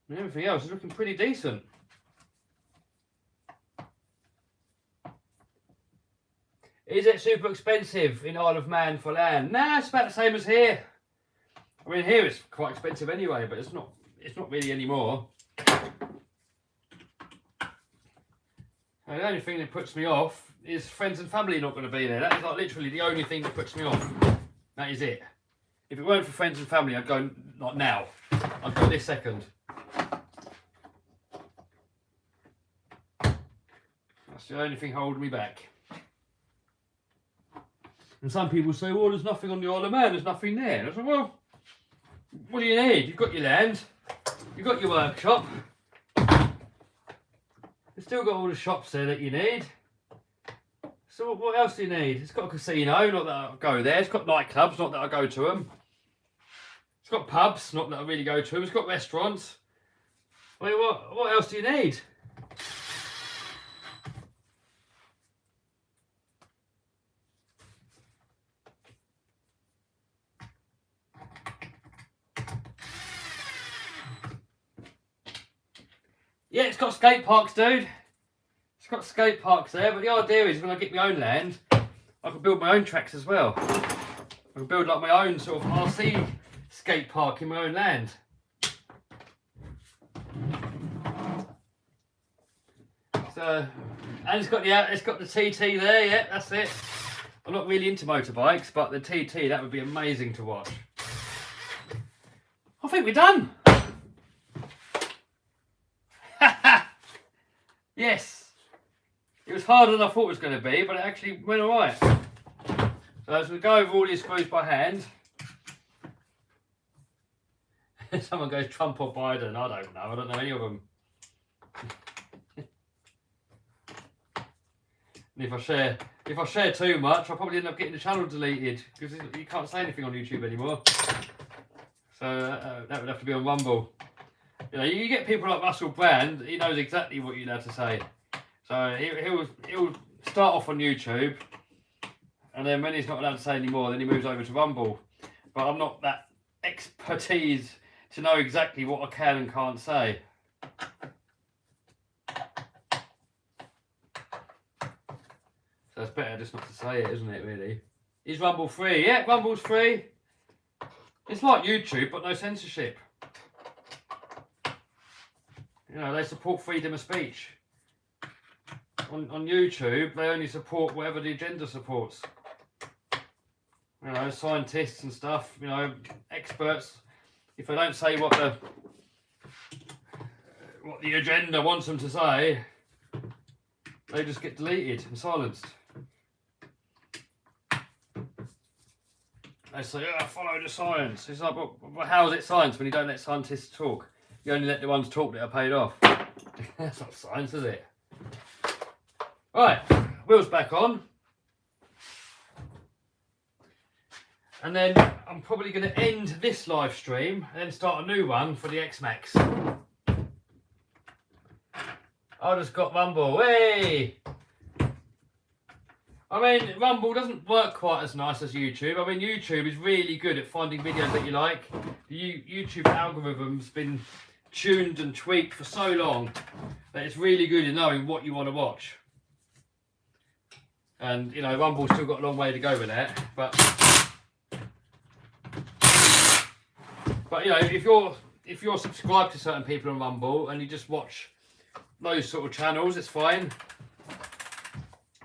And everything else is looking pretty decent. Is it super expensive in Isle of Man for land? Nah, it's about the same as here. I mean, here it's quite expensive anyway, but it's not really anymore. And the only thing that puts me off is friends and family not going to be there. That is like literally the only thing that puts me off. That is it. If it weren't for friends and family, I'd go like now. I'd go this second. That's the only thing holding me back. And some people say, well, there's nothing on the Isle of Man, there's nothing there. And I said, well, what do you need? You've got your land, you've got your workshop, you've still got all the shops there that you need. So what else do you need? It's got a casino, not that I go there. It's got nightclubs, not that I go to them. It's got pubs, not that I really go to them. It's got restaurants. I mean, what else do you need? Yeah, it's got skate parks, dude. It's got skate parks there, but the idea is when I get my own land, I can build my own tracks as well. I can build like my own sort of RC skate park in my own land. So, and it's got the TT there. Yeah, that's it. I'm not really into motorbikes, but the TT, that would be amazing to watch. I think we're done. Yes, it was harder than I thought it was going to be, but it actually went all right. So as we go over all these screws by hand, someone goes Trump or Biden. I don't know any of them. And if I share too much, I'll probably end up getting the channel deleted because you can't say anything on YouTube anymore. So that would have to be on Rumble. You know, you get people like Russell Brand, he knows exactly what you're allowed to say. So he'll start off on YouTube, and then when he's not allowed to say anymore, then he moves over to Rumble. But I'm not that expertise to know exactly what I can and can't say. So it's better just not to say it, isn't it, really? Is Rumble free? Yeah, Rumble's free. It's like YouTube, but no censorship. You know, they support freedom of speech. On YouTube, they only support whatever the agenda supports. You know, scientists and stuff, you know, experts, if they don't say what the agenda wants them to say, they just get deleted and silenced. They say, oh, follow the science. It's like, well, how is it science when you don't let scientists talk? You only let the ones talk that are paid off. That's not science, is it? Right, wheels back on. And then I'm probably going to end this live stream and then start a new one for the X-Max. I just got Rumble. Hey! I mean, Rumble doesn't work quite as nice as YouTube. I mean, YouTube is really good at finding videos that you like. The YouTube algorithm's been tuned and tweaked for so long that it's really good at knowing what you want to watch. And you know, Rumble's still got a long way to go with that, but you know, if you're subscribed to certain people on Rumble and you just watch those sort of channels, it's fine.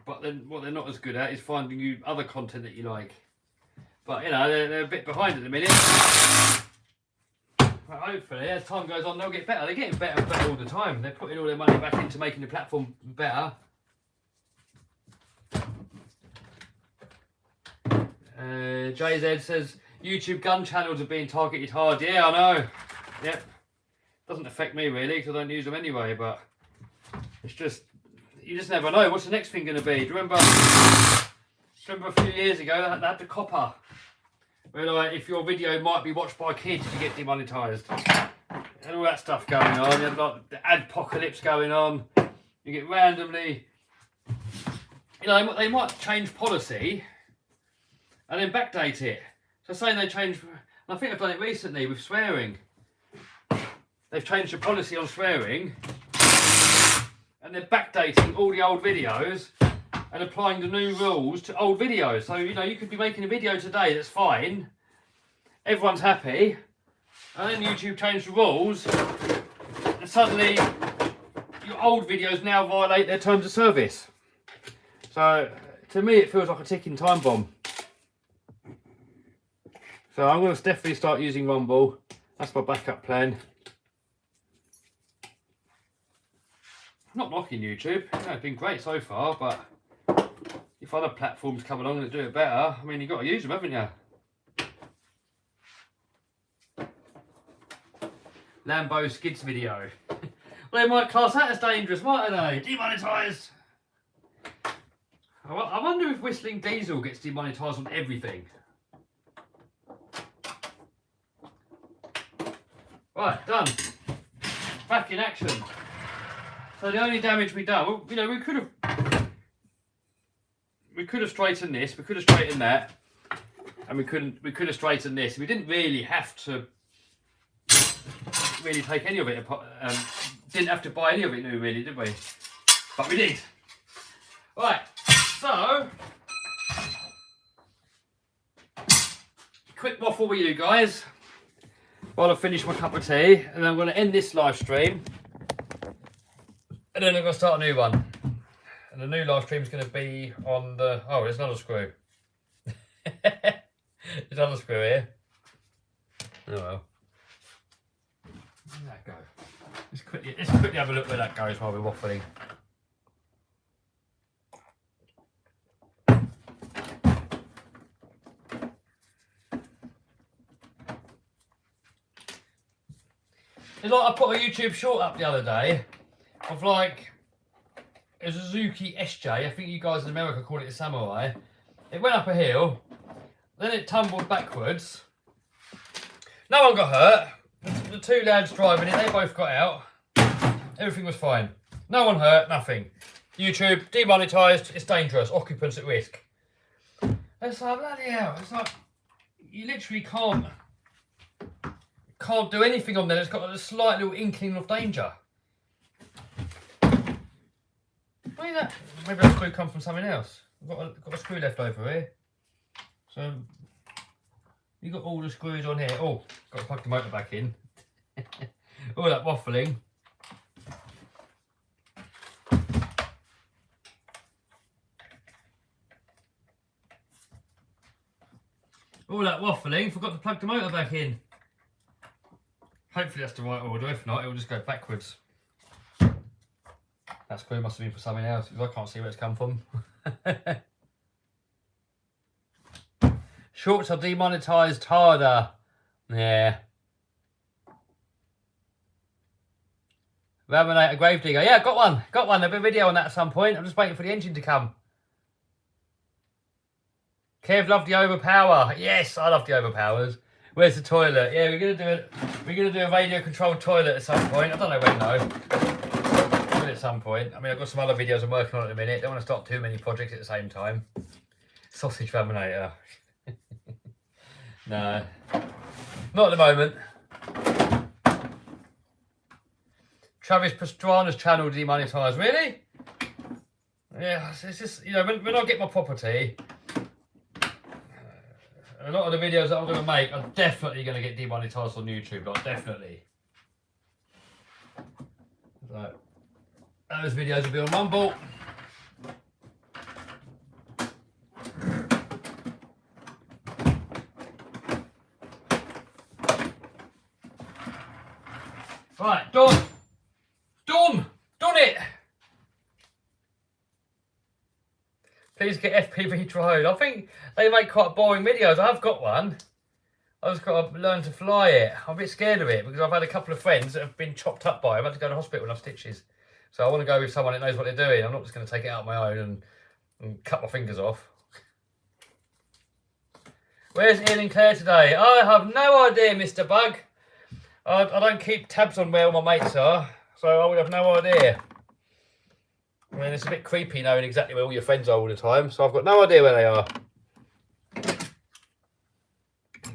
But then what they're not as good at is finding you other content that you like. But you know, they're a bit behind at the minute. But hopefully, as time goes on, they'll get better. They're getting better and better all the time. They're putting all their money back into making the platform better. JZ says YouTube gun channels are being targeted hard. Yeah, I know. Yep. Doesn't affect me really because I don't use them anyway. But it's just, you just never know. What's the next thing going to be? Do you remember a few years ago they had the copper, where like if your video might be watched by kids, you get demonetized, and all that stuff going on. You have like the adpocalypse going on. You get randomly, you know, they might change policy and then backdate it. So saying they changed, and I think I've done it recently with swearing. They've changed the policy on swearing, and they're backdating all the old videos and applying the new rules to old videos. So, you know, you could be making a video today that's fine, everyone's happy, and then YouTube changed the rules, and suddenly your old videos now violate their terms of service. So, to me, it feels like a ticking time bomb. So I'm going to definitely start using Rumble. That's my backup plan. I'm not knocking YouTube. You know, it's been great so far, but if other platforms come along that do it better, I mean, you've got to use them, haven't you? Lambo skids video. Well, they might class that as dangerous, mightn't they? Demonetised. I wonder if Whistling Diesel gets demonetised on everything. Right, done. Back in action. So the only damage we done, well, you know, we could have straightened this, we could have straightened that, and we could have straightened this. We didn't really have to really take any of it apart. Didn't have to buy any of it new, really, did we? But we did. Right. So, quick waffle with you guys while I finish my cup of tea, and then I'm going to end this live stream, and then I'm going to start a new one. And the new live stream is going to be on the... Oh, there's another screw. There's another screw here. Oh well. Where did that go? Let's quickly have a look where that goes while we're waffling. It's like I put a YouTube short up the other day of like a Suzuki SJ. I think you guys in America call it a Samurai. It went up a hill, then it tumbled backwards. No one got hurt. The two lads driving it, they both got out. Everything was fine. No one hurt, nothing. YouTube, demonetised, it's dangerous, occupants at risk. It's like, bloody hell, it's like, you literally can't do anything on there that's got a slight little inkling of danger. Maybe that screw come from something else. I've got a screw left over here. So, you got all the screws on here. Oh, got to plug the motor back in. All that waffling. All that waffling, forgot to plug the motor back in. Hopefully that's the right order, if not, it will just go backwards. That screw must have been for something else, because I can't see where it's come from. Shorts are demonetised harder. Yeah. Raminator Gravedigger. Yeah, got one. There'll be a video on that at some point. I'm just waiting for the engine to come. Kev loved the overpower. Yes, I love the overpowers. Where's the toilet? Yeah, we're gonna do a radio controlled toilet at some point. I don't know when though. At some point. I mean, I've got some other videos I'm working on at the minute. Don't want to start too many projects at the same time. Sausage Raminator. No, not at the moment. Travis Pastrana's channel demonetised. Really? Yeah, it's just, you know, when I get my property, a lot of the videos that I'm going to make are definitely going to get demonetised on YouTube. Like, definitely. So, those videos will be on Rumble. Right, done it. Please get FPV drone. I think they make quite boring videos. I've got one. I've just got to learn to fly it. I'm a bit scared of it because I've had a couple of friends that have been chopped up by it. I've had to go to hospital and have stitches. So I want to go with someone that knows what they're doing. I'm not just going to take it out on my own and cut my fingers off. Where's Ian and Claire today? I have no idea, Mr. Bug. I don't keep tabs on where all my mates are, so I would have no idea. I mean, it's a bit creepy knowing exactly where all your friends are all the time, so I've got no idea where they are.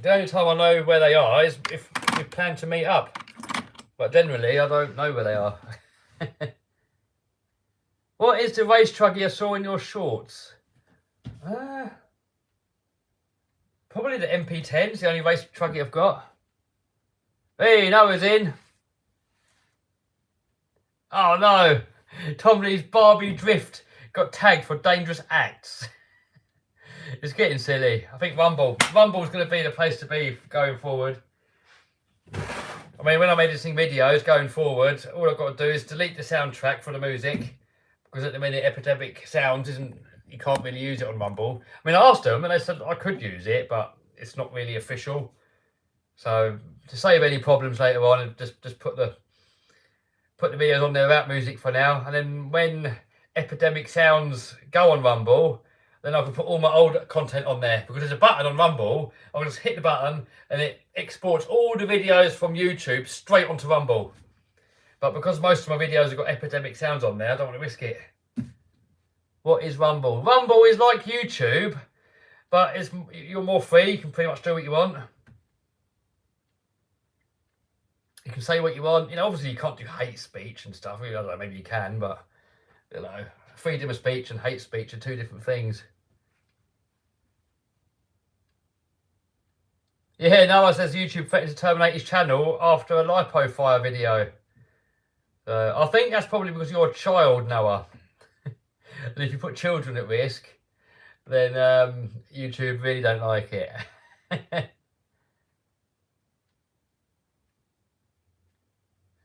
The only time I know where they are is if we plan to meet up. But generally, I don't know where they are. What is the race truck you saw in your shorts? Probably the MP10 is the only race truck I've got. Hey, Noah's in. Oh no, Tom Lee's Barbie Drift got tagged for dangerous acts. It's getting silly. I think Rumble's going to be the place to be going forward. I mean, when I'm editing videos going forward, all I've got to do is delete the soundtrack for the music, because at the minute Epidemic Sound isn't you can't really use it on Rumble. I mean, I asked them and they said I could use it, but it's not really official. So to save any problems later on, just put the videos on there without music for now, and then when Epidemic Sounds go on Rumble, then I can put all my old content on there, because there's a button on Rumble. I'll just hit the button and it exports all the videos from YouTube straight onto Rumble. But because most of my videos have got Epidemic Sounds on there, I don't want to risk it. What is Rumble? Rumble is like YouTube, but you're more free. You can pretty much do what you want. You can say what you want. You know, obviously you can't do hate speech and stuff. I don't know, maybe you can, but you know, freedom of speech and hate speech are two different things. Yeah, Noah says YouTube threatened to terminate his channel after a lipo fire video. I think that's probably because you're a child, Noah. And if you put children at risk, then YouTube really don't like it.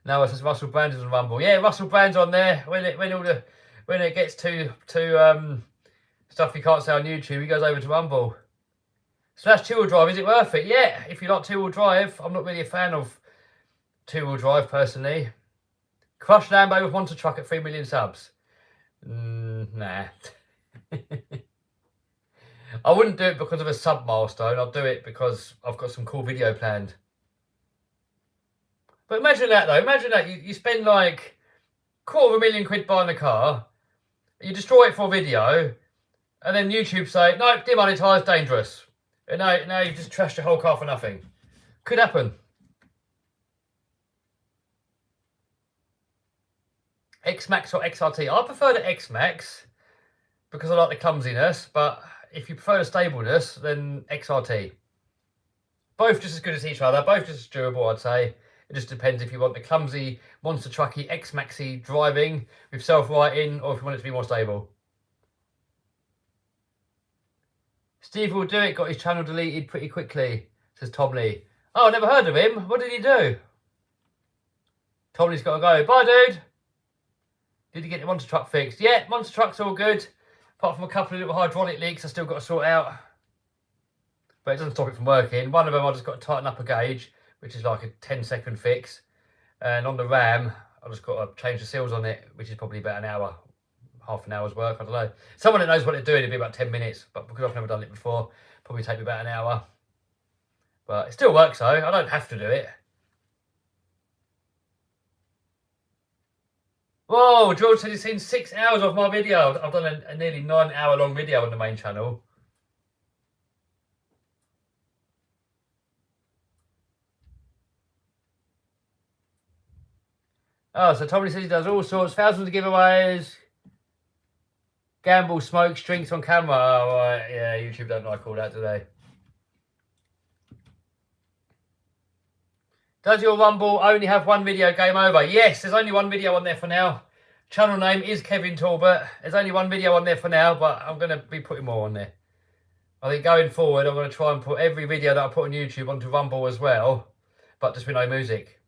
Noah says Russell Brand is on Rumble. Yeah, Russell Brand's on there. When it gets to stuff you can't say on YouTube, he goes over to Rumble. So that's two-wheel drive. Is it worth it? Yeah, if you like two-wheel drive. I'm not really a fan of two-wheel drive personally. Crush Lambo with Monster Truck at 3 million subs. Nah. I wouldn't do it because of a sub milestone. I'll do it because I've got some cool video planned. But imagine that though. Imagine that you spend like £250,000 buying a car, you destroy it for a video, and then YouTube say, no, demonetised, dangerous. And now you've just trashed your whole car for nothing. Could happen. X-Max or XRT? I prefer the X-Max because I like the clumsiness, but if you prefer the stableness, then XRT. Both just as good as each other, both just as durable, I'd say. It just depends if you want the clumsy, monster trucky, X-Maxy driving with self-righting, or if you want it to be more stable. Steve will do it, got his channel deleted pretty quickly, says Tom Lee. Oh, I never heard of him. What did he do? Tom Lee's got to go. Bye, dude. Did you get the monster truck fixed? Yeah, monster truck's all good. Apart from a couple of little hydraulic leaks I still got to sort out. But it doesn't stop it from working. One of them I just got to tighten up a gauge, which is like a 10-second fix. And on the RAM, I just got to change the seals on it, which is probably about an hour, half an hour's work, I don't know. Someone that knows what they're doing, it'd be about 10 minutes. But because I've never done it before, probably take me about an hour. But it still works though, I don't have to do it. Whoa, George said he's seen 6 hours of my video. I've done a nearly 9-hour long video on the main channel. Oh, so Tommy says he does all sorts, thousands of giveaways, gamble, smoke, drinks on camera. Oh, right. Yeah, YouTube don't like all that, do they? Does your Rumble only have one video, game over? Yes, there's only one video on there for now. Channel name is Kevin Talbot. There's only one video on there for now, but I'm going to be putting more on there. I think going forward, I'm going to try and put every video that I put on YouTube onto Rumble as well, but just with no music.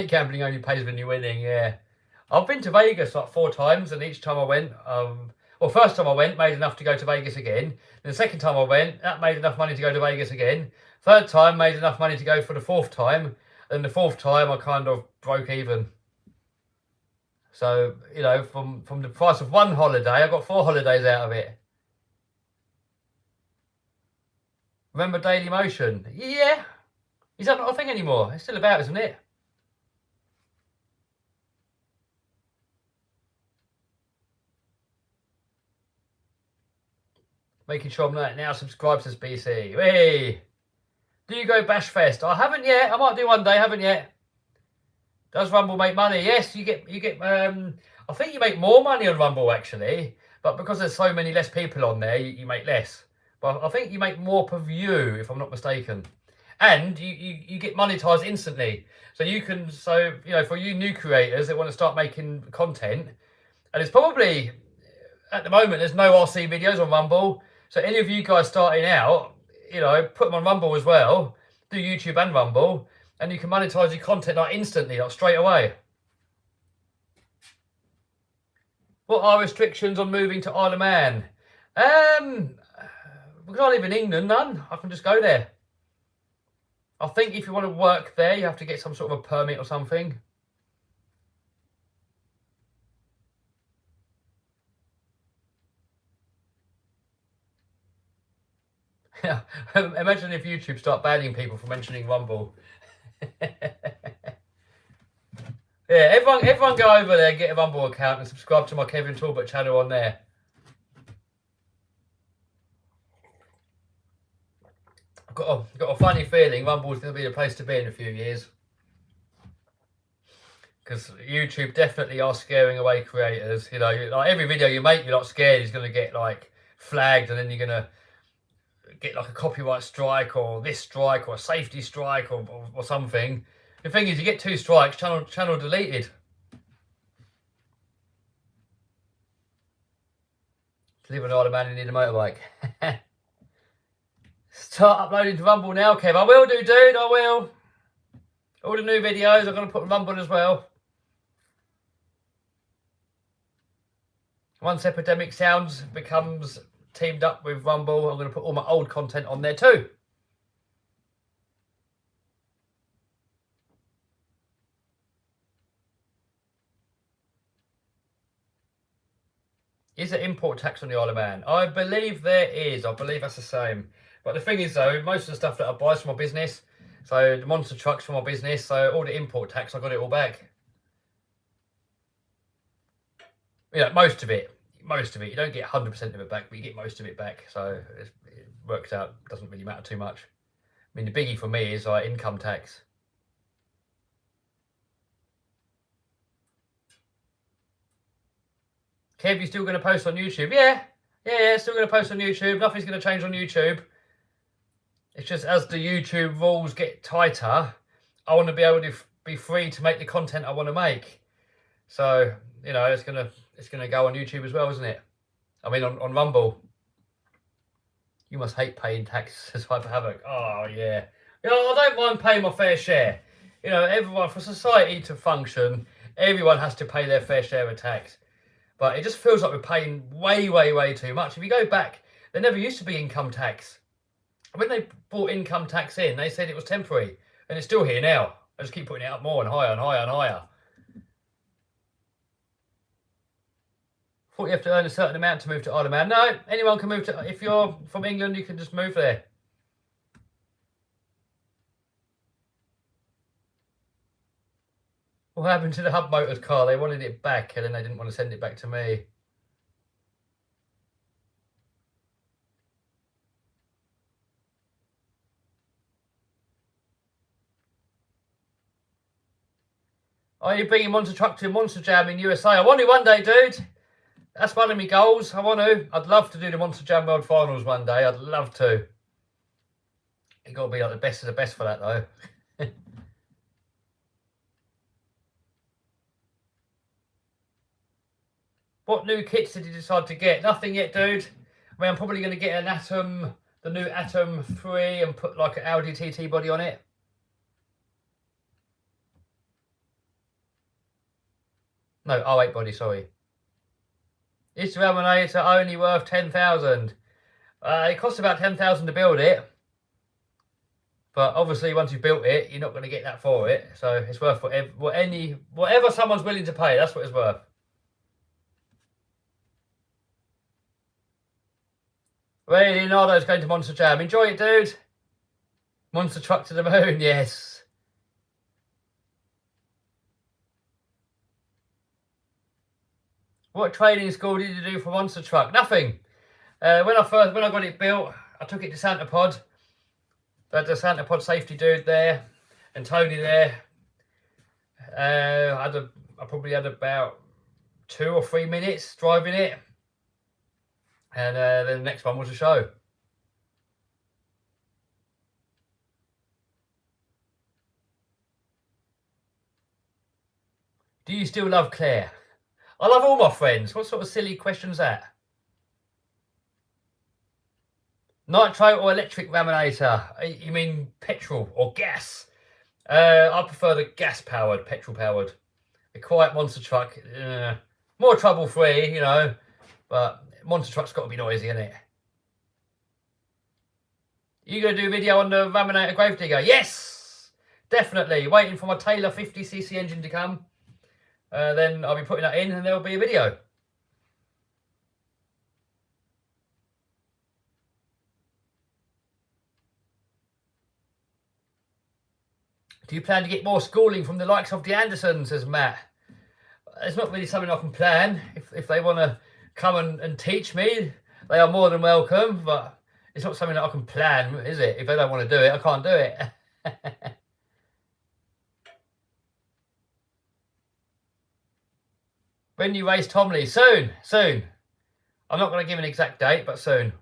Gambling only pays when you're winning, yeah. I've been to Vegas like 4 times, and each time I went, well, first time I went, made enough to go to Vegas again. Then the second time I went, that made enough money to go to Vegas again. Third time, made enough money to go for the 4th time. And the 4th time, I kind of broke even. So, you know, from the price of one holiday, I got 4 holidays out of it. Remember Daily Motion? Yeah. Is that not a thing anymore? It's still about, isn't it? Making sure I'm not now subscribed, says BC. Hey! Do you go Bash Fest? I haven't yet. I might do one day. Haven't yet. Does Rumble make money? Yes, you get. I think you make more money on Rumble actually, but because there's so many less people on there, you make less. But I think you make more per view, if I'm not mistaken, and you get monetized instantly. So you can. So you know, for you new creators that want to start making content, and it's probably at the moment there's no RC videos on Rumble. So any of you guys starting out, you know, put them on Rumble as well. Do YouTube and Rumble, and you can monetize your content like instantly, like straight away. What are restrictions on moving to Isle of Man? Because I live in England, none. I can just go there. I think if you want to work there, you have to get some sort of a permit or something. Imagine if YouTube start banning people for mentioning Rumble. Yeah, everyone go over there, get a Rumble account and subscribe to my Kevin Talbot channel on there. I've got a funny feeling Rumble's going to be the place to be in a few years. Because YouTube definitely are scaring away creators. You know, like every video you make, you're not scared is going to get like flagged, and then you're going to get like a copyright strike or this strike or a safety strike or something. The thing is, you get 2 strikes, channel deleted. To live an Isle of Man, you need a motorbike. Start uploading to Rumble now, Kev. I will do, dude. I will. All the new videos, I'm going to put Rumble as well. Once Epidemic Sounds becomes teamed up with Rumble, I'm going to put all my old content on there too. Is there import tax on the Isle of Man? I believe there is. I believe that's the same. But the thing is, though, most of the stuff that I buy is from my business. So the monster trucks from my business. So all the import tax, I got it all back. Yeah, most of it. Most of it. You don't get 100% of it back, but you get most of it back. So it works out. Doesn't really matter too much. I mean, the biggie for me is income tax. Kev, you still going to post on YouTube? Yeah, still going to post on YouTube. Nothing's going to change on YouTube. It's just as the YouTube rules get tighter, I want to be able to be free to make the content I want to make. So, you know, it's gonna go on YouTube as well, isn't it? I mean, on Rumble. You must hate paying tax as Hyper Havoc. Oh, yeah. You know, I don't mind paying my fair share. You know, everyone, for society to function, everyone has to pay their fair share of tax. But it just feels like we're paying way, way, way too much. If you go back, there never used to be income tax. When they brought income tax in, they said it was temporary. And it's still here now. I just keep putting it up more and higher and higher and higher. Thought you have to earn a certain amount to move to Isle of Man. No, anyone can move to... If you're from England, you can just move there. What happened to the Hub Motors car? They wanted it back, and then they didn't want to send it back to me. Are you bringing Monster Truck to Monster Jam in USA? I want to one day, dude. That's one of my goals. I want to. I'd love to do the Monster Jam World Finals one day. I'd love to. You've got to be like the best of the best for that, though. What new kits did you decide to get? Nothing yet, dude. I mean, I'm probably going to get an Atom, the new Atom 3, and put like an Audi TT body on it. No, R8 body, sorry. Is the Raminator only worth 10,000? It costs about 10,000 to build it. But obviously, once you've built it, you're not going to get that for it. So it's worth whatever someone's willing to pay. That's what it's worth. Ray Leonardo's going to Monster Jam. Enjoy it, dude. Monster Truck to the moon, yes. What training school did you do for Monster Truck? Nothing. When I got it built, I took it to Santa Pod. They had the Santa Pod safety dude there, and Tony there. I probably had about 2 or 3 minutes driving it. And then the next one was a show. Do you still love Claire? I love all my friends. What sort of silly question's that? Nitro or electric Raminator? You mean petrol or gas? I prefer the gas-powered, petrol-powered. The quiet Monster Truck. More trouble-free, you know, but monster truck's got to be noisy, innit? You going to do a video on the Raminator Gravedigger? Yes! Definitely. Waiting for my Taylor 50cc engine to come. Then I'll be putting that in and there'll be a video. Do you plan to get more schooling from the likes of the Andersons, says Matt? It's not really something I can plan. If they want to come and teach me, they are more than welcome, but it's not something that I can plan, is it? If they don't want to do it, I can't do it. When you race Tomley? Soon, soon. I'm not going to give an exact date, but soon.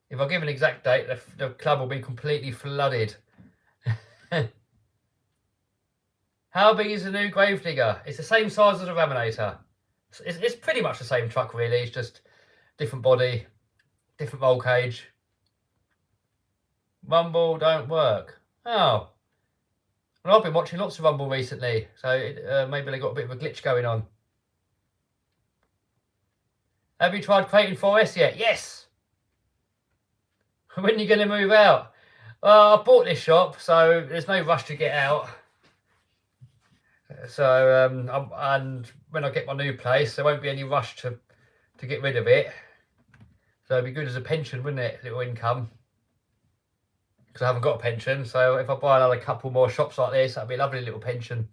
If I give an exact date, the club will be completely flooded. How big is the new Gravedigger? It's the same size as a Raminator. It's pretty much the same truck, really. It's just different body, different roll cage. Rumble don't work. Oh. Well, I've been watching lots of Rumble recently, so maybe they got a bit of a glitch going on. Have you tried creating 4S yet? Yes! When are you going to move out? Well, I bought this shop, so there's no rush to get out. So, and when I get my new place, there won't be any rush to get rid of it. So it'd be good as a pension, wouldn't it? Little income. Because I haven't got a pension, so if I buy another couple more shops like this, that'd be a lovely little pension.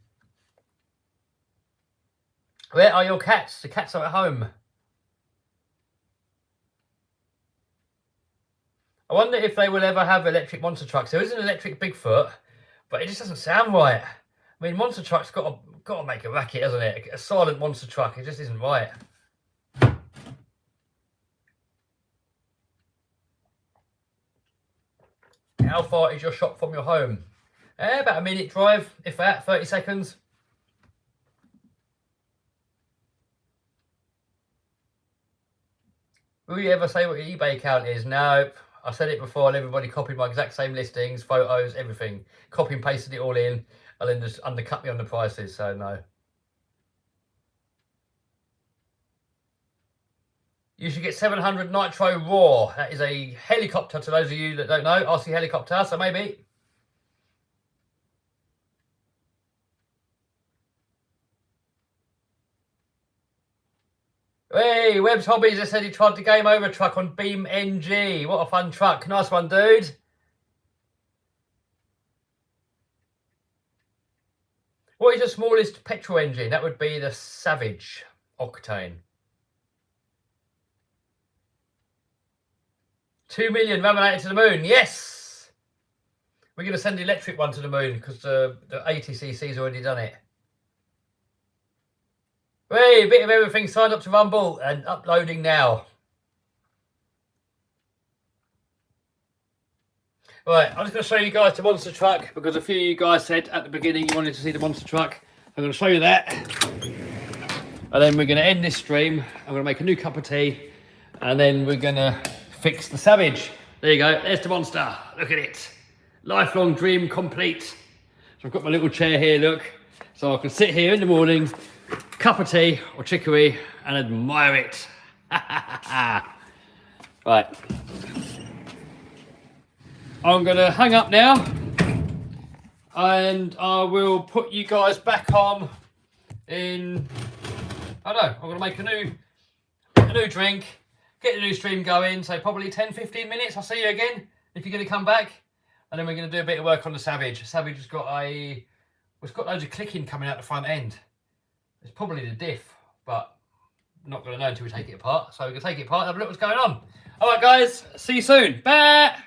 Where are your cats? The cats are at home. I wonder if they will ever have electric monster trucks. There is an electric Bigfoot, but it just doesn't sound right. I mean, monster truck's got to make a racket, hasn't it? A silent monster truck, it just isn't right. How far is your shop from your home? About a minute drive, if that, 30 seconds. Will you ever say what your eBay account is? No, I said it before and everybody copied my exact same listings, photos, everything. Copy and pasted it all in and then just undercut me on the prices, so no. You should get 700 Nitro Raw. That is a helicopter to those of you that don't know. RC helicopter, so maybe. Hey, Webb's Hobbies, I said he tried the Game Over truck on Beam NG. What a fun truck. Nice one, dude. What is the smallest petrol engine? That would be the Savage Octane. 2 million Raminator to the moon. Yes! We're going to send the electric one to the moon because the 80cc's already done it. Hey, a bit of everything signed up to Rumble and uploading now. Right, I'm just going to show you guys the monster truck because a few of you guys said at the beginning you wanted to see the monster truck. I'm going to show you that. And then we're going to end this stream. I'm going to make a new cup of tea. And then we're going to fix the Savage. There you go. There's the monster. Look at it. Lifelong dream complete. So I've got my little chair here, look. So I can sit here in the morning, cup of tea or chicory and admire it. Right. I'm going to hang up now and I will put you guys back on in, I don't know, I'm going to make a new drink, get the new stream going, so probably 10-15 minutes. I'll see you again if you're going to come back, and then we're going to do a bit of work on the Savage. Savage has got loads of clicking coming out the front end. It's probably the diff, but I'm not going to know until we take it apart. So we're going to take it apart and have a look what's going on. All right, guys, see you soon. Bye.